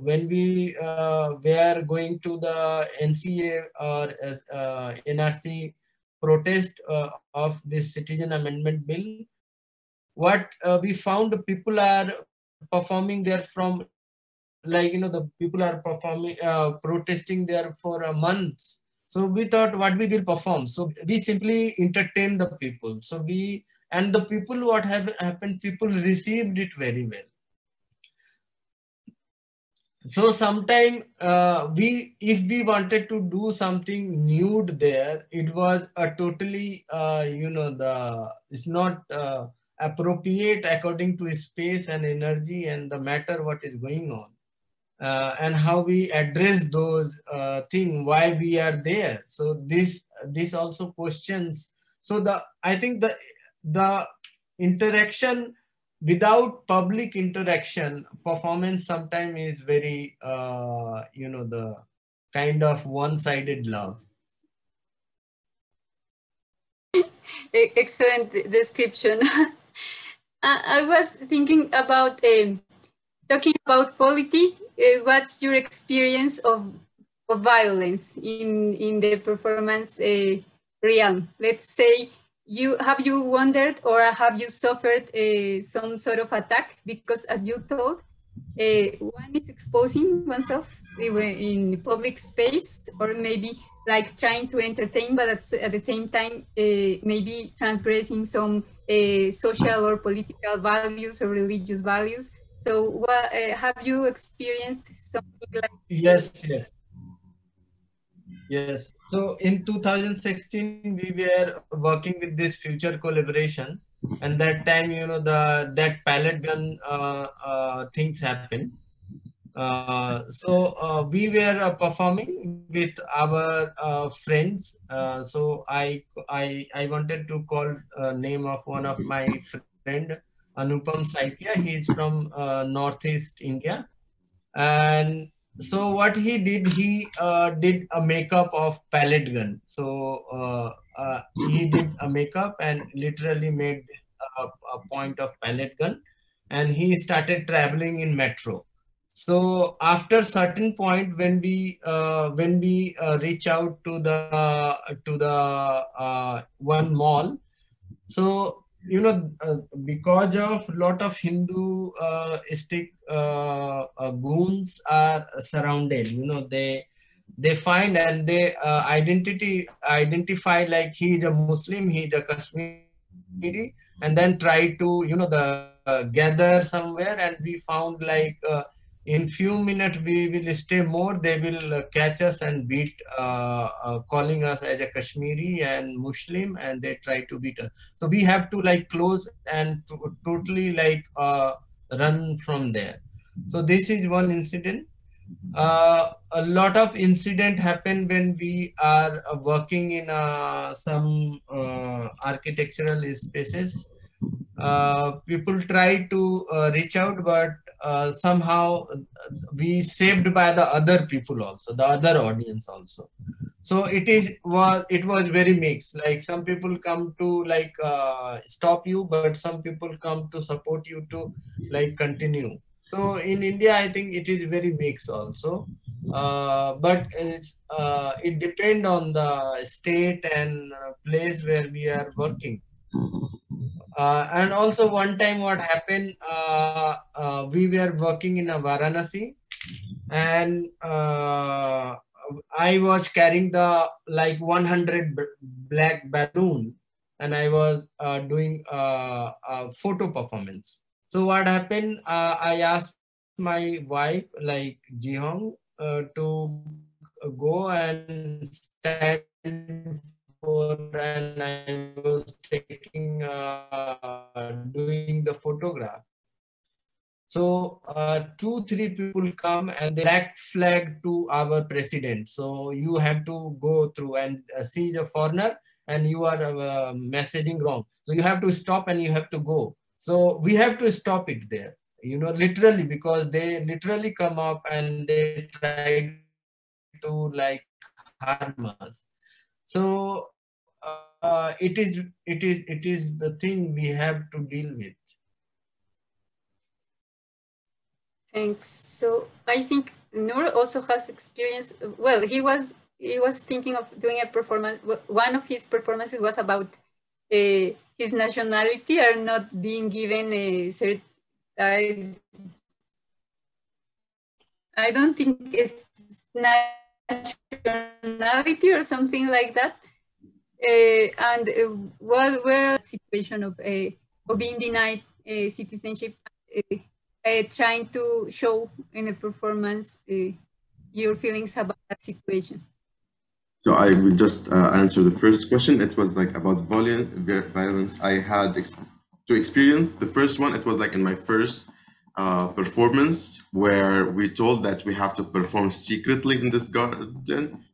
when we were going to the NCA or NRC protest of this citizen amendment bill, what we found, people are performing there from, like, the people are performing protesting there for months. So we thought, what we will perform? So we simply entertain the people. So and the people, what have happened, people received it very well. So sometime if we wanted to do something nude there, it was a totally it's not appropriate according to space and energy and the matter what is going on. And how we address those things, why we are there. So this also questions. So I think the interaction, without public interaction, performance sometimes is very the kind of one-sided love. Excellent description. I was thinking about talking about polity. What's your experience of violence in the performance realm? Let's say, have you wondered or have you suffered some sort of attack? Because as you told, one is exposing oneself in public space, or maybe like trying to entertain, but at the same time maybe transgressing some social or political values or religious values. So have you experienced something like Yes. So in 2016, we were working with this future collaboration, and that time, that pallet gun things happened. So we were performing with our friends. So I wanted to call name of one of my friend, Anupam Saikia. He is from Northeast India. And so what he did a makeup of pallet gun. So he did a makeup and literally made a point of pallet gun, and he started traveling in metro. So after certain point, when we reach out to the one mall, so because of lot of Hindu stick goons are surrounded, they find and they identify like he is a Muslim, he is a Kashmiri, and then try to gather somewhere, and we found like in few minutes we will stay more, they will catch us and beat, calling us as a Kashmiri and Muslim, and they try to beat us. So we have to like close and totally like run from there. So this is one incident. A lot of incident happen when we are working in some architectural spaces. People try to reach out, but somehow we saved by the other people also, the other audience also. So it was very mixed. Like some people come to like stop you, but some people come to support you to like continue. So in India, I think it is very mixed also. But it depends on the state and place where we are working. And also one time what happened, we were working in a Varanasi, and I was carrying the like 100 black balloon, and I was doing a photo performance. So what happened, I asked my wife like Jihong to go and stand for, and I was taking doing the photograph. So 2-3 people come and they black flag to our president. So you have to go through and see the foreigner, and you are messaging wrong. So you have to stop and you have to go. So we have to stop it there, literally, because they literally come up and they try to like harm us. So it is the thing we have to deal with. Thanks. So I think Noor also has experience. Well, he was thinking of doing a performance. One of his performances was about his nationality or not being given a certain. I don't think it's nationality or something like that. And what were the situation of being denied citizenship, trying to show in a performance your feelings about that situation? So I will just answer the first question. It was like about violence I had to experience. The first one, it was like in my first performance, where we told that we have to perform secretly in this garden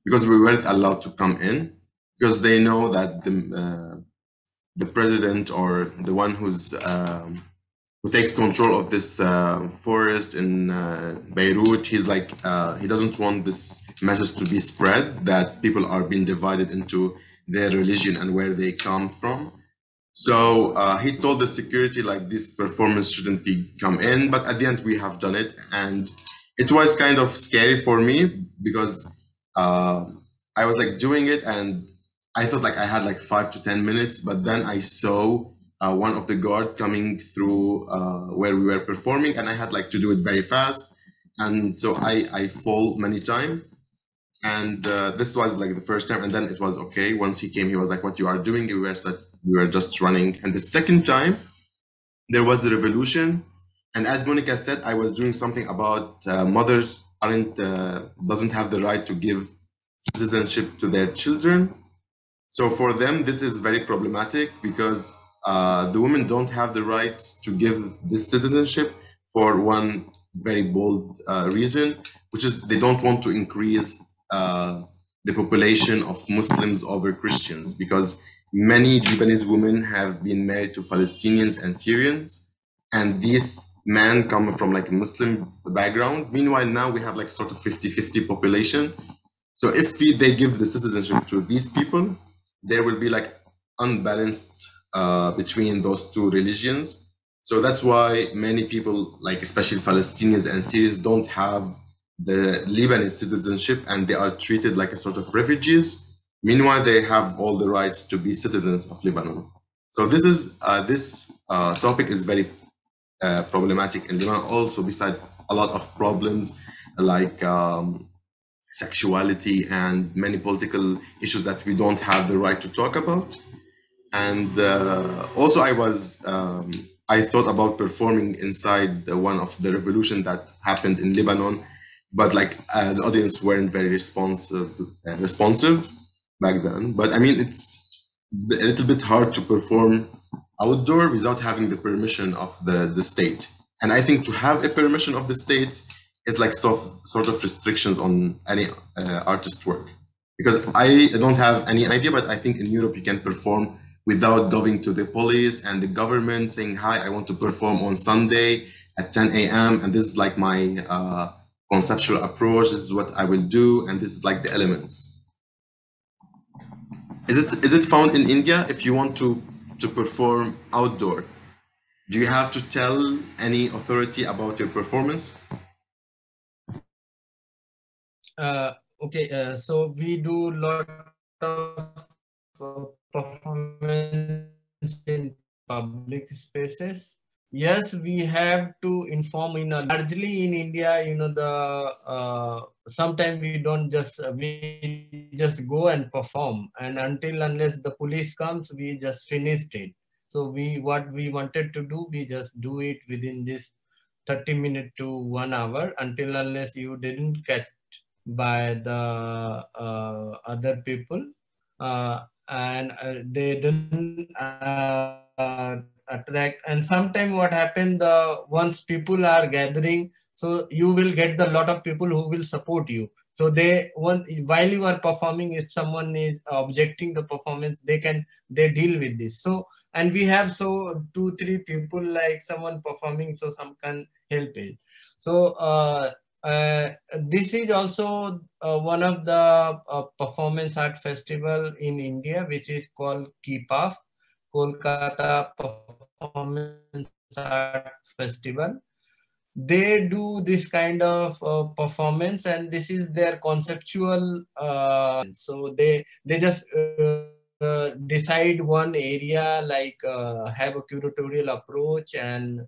because we weren't allowed to come in, because they know that the president or the one who takes control of this forest in Beirut, he's like he doesn't want this message to be spread that people are being divided into their religion and where they come from. So he told the security like this performance shouldn't be come in, but at the end we have done it, and it was kind of scary for me because I was like doing it and I thought like I had like 5 to 10 minutes, but then I saw one of the guard coming through where we were performing, and I had like to do it very fast, and so I fall many times. And this was like the first time, and then it was okay. Once he came, he was like, "What you are doing?" We were just running. And the second time, there was the revolution, and as Monica said, I was doing something about mothers doesn't have the right to give citizenship to their children. So for them, this is very problematic because the women don't have the right to give this citizenship for one very bold reason, which is they don't want to increase the population of Muslims over Christians, because many Lebanese women have been married to Palestinians and Syrians, and these men come from like a Muslim background. Meanwhile, now we have like sort of 50-50 population. So if they give the citizenship to these people, there will be like unbalanced between those two religions. So that's why many people, like especially Palestinians and Syrians, don't have the Lebanese citizenship, and they are treated like a sort of refugees. Meanwhile, they have all the rights to be citizens of Lebanon. So this topic is very problematic in Lebanon. Also, beside a lot of problems like sexuality and many political issues that we don't have the right to talk about. And also, I thought about performing inside one of the revolution that happened in Lebanon, but like the audience weren't very responsive back then. But I mean, it's a little bit hard to perform outdoor without having the permission of the state. And I think to have a permission of the state is like sort of restrictions on any artist work. Because I don't have any idea, but I think in Europe you can perform without going to the police and the government saying, hi, I want to perform on Sunday at 10 a.m. And this is like my conceptual approach. This is what I will do. And this is like the elements. Is it found in India if you want to perform outdoor? Do you have to tell any authority about your performance? Okay, so we do a lot of performance in public spaces. Yes, we have to inform largely in India, sometimes we don't just, we just go and perform, and unless the police comes, we just finished it. So what we wanted to do, we just do it within this 30 minutes to 1 hour, unless you didn't catch by the other people, and they didn't attract. And sometimes what happened, once people are gathering, so you will get the lot of people who will support you. So while you are performing, if someone is objecting the performance, they deal with this. So, and we have 2-3 people, like someone performing, so some can help it. So this is also one of the performance art festival in India, which is called KPAF, Kolkata Performance Art Festival. They do this kind of performance, and this is their conceptual. So they just decide one area, like have a curatorial approach and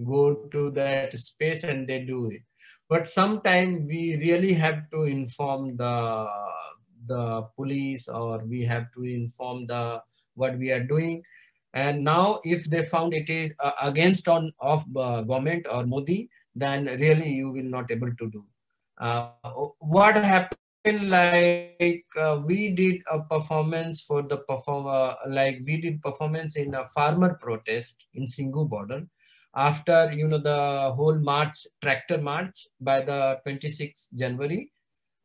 go to that space, and they do it. But sometimes we really have to inform the police, or we have to inform what we are doing. And now if they found it is against of government or Modi, then really you will not able to do. What happened, like we did a performance for the like we did performance in a farmer protest in Singhu border, after the whole march, tractor march by the 26th January.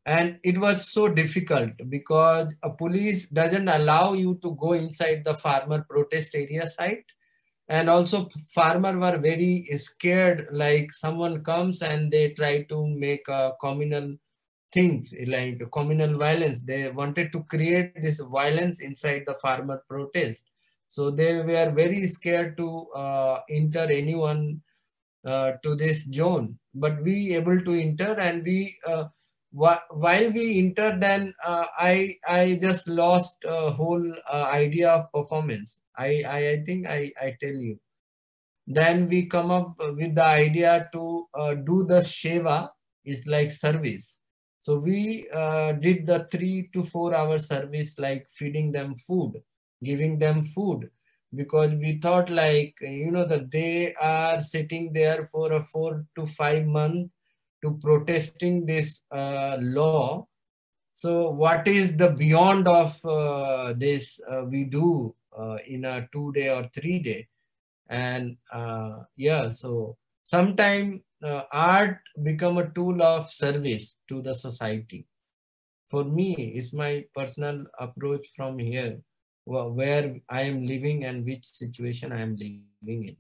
And it was so difficult because a police doesn't allow you to go inside the farmer protest area site. And also farmer were very scared, like someone comes and they try to make communal things, like communal violence. They wanted to create this violence inside the farmer protest. So they were very scared to enter anyone to this zone. But we able to enter, and we while we enter, then I just lost a whole idea of performance. I think I tell you. Then we come up with the idea to do the Sheva, is like service. So we did the 3 to 4 hour service, like feeding them food, giving them food, because we thought, like, that they are sitting there for a 4 to 5 months to protesting this law. So what is the beyond of this we do in a 2-day or 3-day? And yeah, so sometime art become a tool of service to the society. For me, it's my personal approach from here, where I am living and which situation I am living in.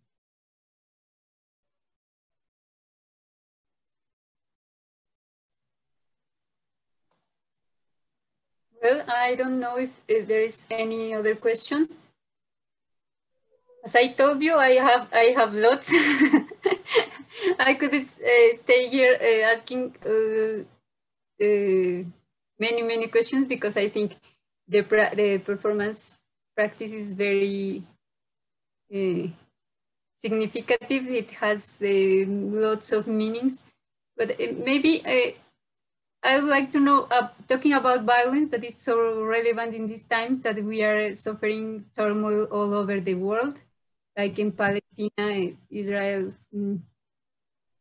Well, I don't know if there is any other question. As I told you, I have lots. I could stay here asking many questions, because I think the performance practice is very significant. It has lots of meanings, but maybe I would like to know, talking about violence that is so relevant in these times that we are suffering turmoil all over the world, like in Palestine, Israel.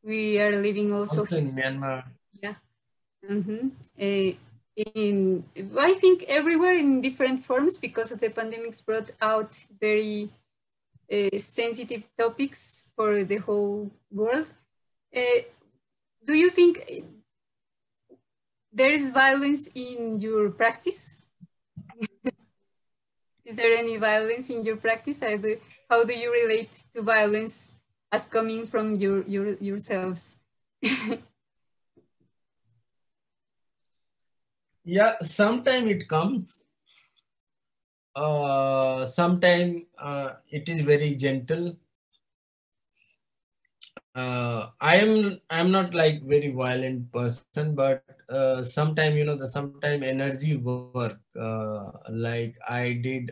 We are living also in Myanmar. Yeah. Mm-hmm. I think everywhere in different forms, because of the pandemics brought out very sensitive topics for the whole world. Do you think there is violence in your practice? Is there any violence in your practice? How do you relate to violence as coming from yourselves? Yeah, sometime it comes. Sometime it is very gentle. I'm not like very violent person, but sometime, sometime energy work. Like I did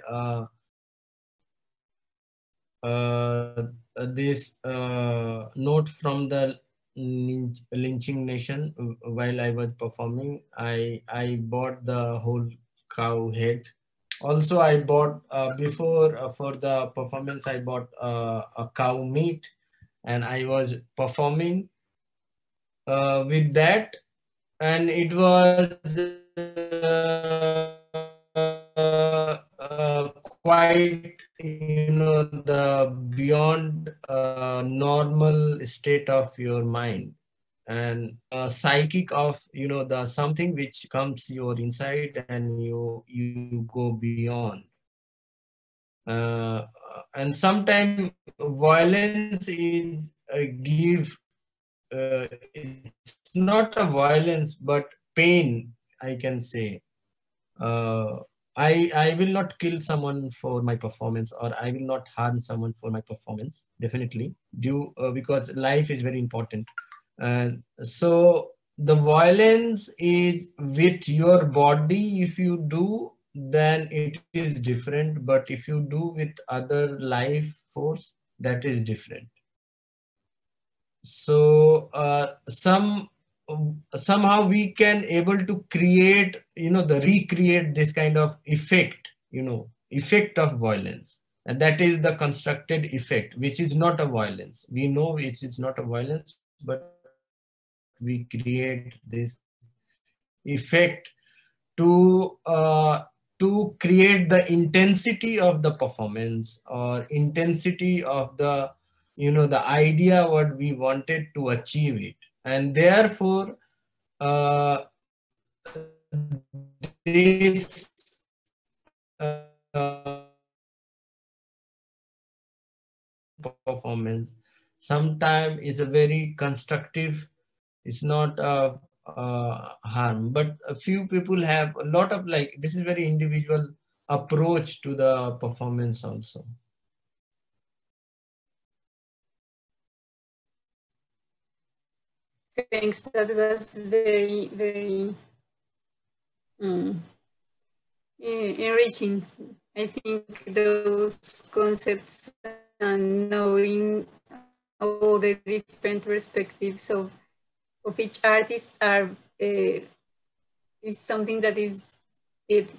this note from the lynching nation while I was performing. I bought the whole cow head. Also, I bought before for the performance. I bought a cow meat, and I was performing with that, and it was quite, the beyond normal state of your mind, and psychic of, the something which comes your inside, and you go beyond. And sometimes violence is it's not a violence but pain, I can say. uh, I will not kill someone for my performance, or I will not harm someone for my performance, definitely, because life is very important. And so the violence is with your body. If you do, then it is different, but if you do with other life force, that is different. So somehow we can able to create, the recreate this kind of effect, effect of violence, and that is the constructed effect, which is not a violence. We know it is not a violence, but we create this effect to to create the intensity of the performance, or intensity of the, the idea what we wanted to achieve it. And therefore this performance sometimes is a very constructive. It's not a harm, but a few people have a lot of, like, this is very individual approach to the performance also. Thanks. That was very enriching. I think those concepts and knowing all the different perspectives of each artist is something that it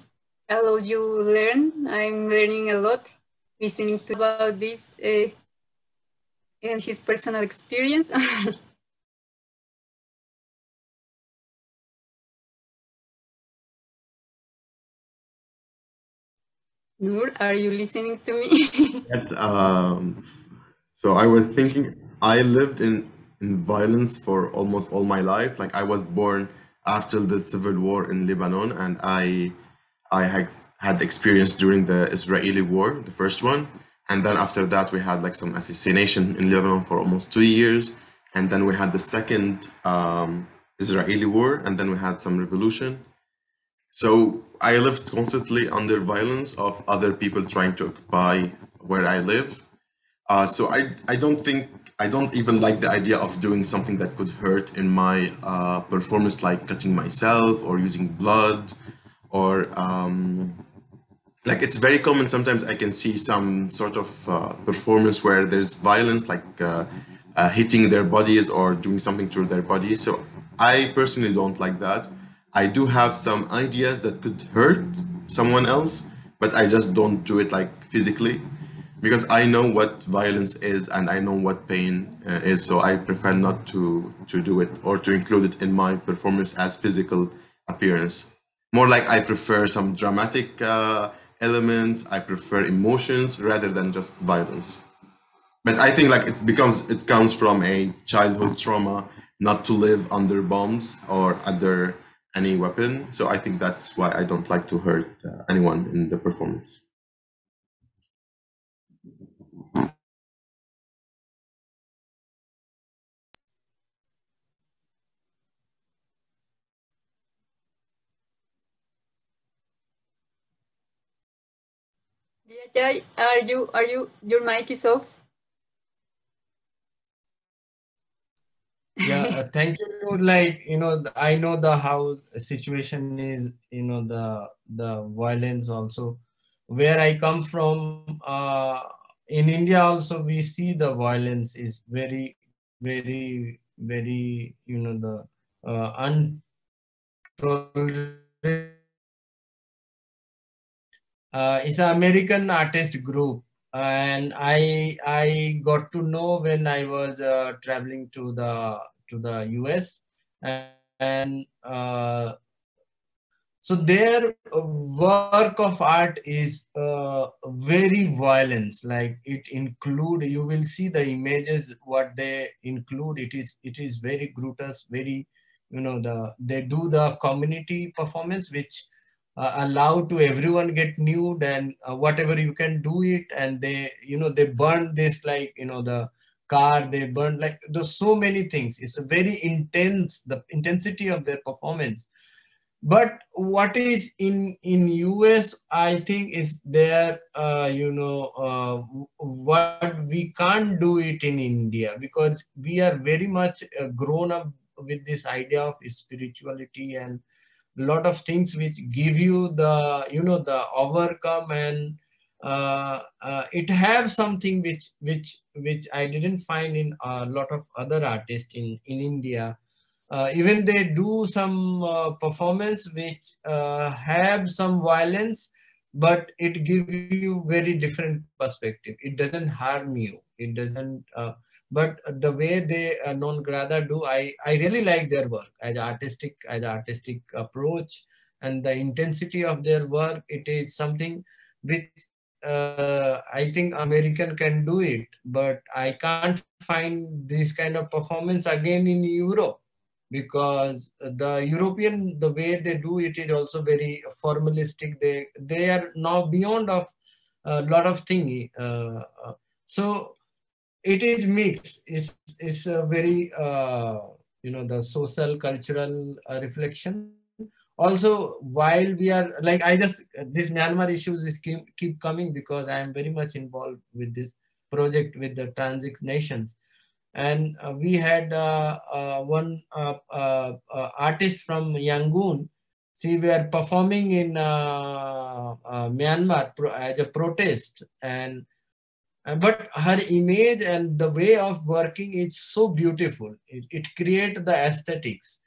allows you to learn. I'm learning a lot listening to about this and his personal experience. Noor, are you listening to me? Yes. So I was thinking, I lived in violence for almost all my life. Like I was born after the civil war in Lebanon, and I had experience during the Israeli war, the first one. And then after that, we had like some assassination in Lebanon for almost 2 years. And then we had the second Israeli war, and then we had some revolution. So I lived constantly under violence of other people trying to occupy where I live. So I don't even like the idea of doing something that could hurt in my performance, like cutting myself or using blood, or like it's very common. Sometimes I can see some sort of performance where there's violence, like hitting their bodies or doing something to their bodies. So I personally don't like that. I do have some ideas that could hurt someone else, but I just don't do it like physically, because I know what violence is and I know what pain is. So I prefer not to do it or to include it in my performance as physical appearance. More like I prefer some dramatic elements. I prefer emotions rather than just violence. But I think like it comes from a childhood trauma not to live under bombs or under any weapon. So I think that's why I don't like to hurt anyone in the performance. Yeah, your mic is off? Yeah, thank you. Like, I know the how situation is, the violence also. Where I come from, in India also, we see the violence is very, very, very, the it's an American artist group, and I got to know when I was traveling to the US, and so their work of art is very violence. Like it include, you will see the images what they include. It is very grotesque, very, they do the community performance, which allow to everyone get nude and whatever you can do it, and they burn this, like, the car, they burn, like there's so many things. It's a very intense, the intensity of their performance. But what is in US, I think, is there, what we can't do it in India, because we are very much grown up with this idea of spirituality and lot of things which give you the overcome, and it have something which I didn't find in a lot of other artists in India. Even they do some performance which have some violence, but it give you very different perspective. It doesn't harm you. It doesn't. But the way they non grada do, I really like their work as artistic approach, and the intensity of their work. It is something which I think American can do it, but I can't find this kind of performance again in Europe, because the European, the way they do it is also very formalistic. They are now beyond of a lot of thing. So it is mixed. It's a very the social cultural reflection. Also, while we are like, I just this Myanmar issues is keep coming, because I am very much involved with this project with the transit nations. And we had one artist from Yangon. She were performing in Myanmar as a protest, and but her image and the way of working is so beautiful. It creates the aesthetics.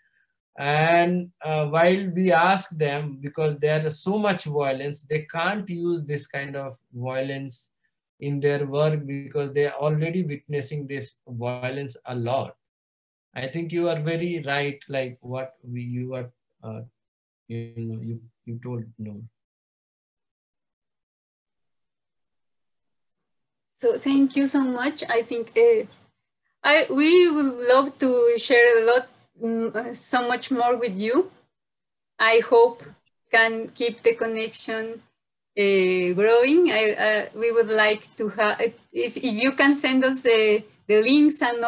And while we ask them, because there is so much violence, they can't use this kind of violence in their work, because they are already witnessing this violence a lot. I think you are very right, like what you are, you told, no. So thank you so much. I think we would love to share a lot, so much more with you. I hope can keep the connection growing. We would like to have, if you can send us the links and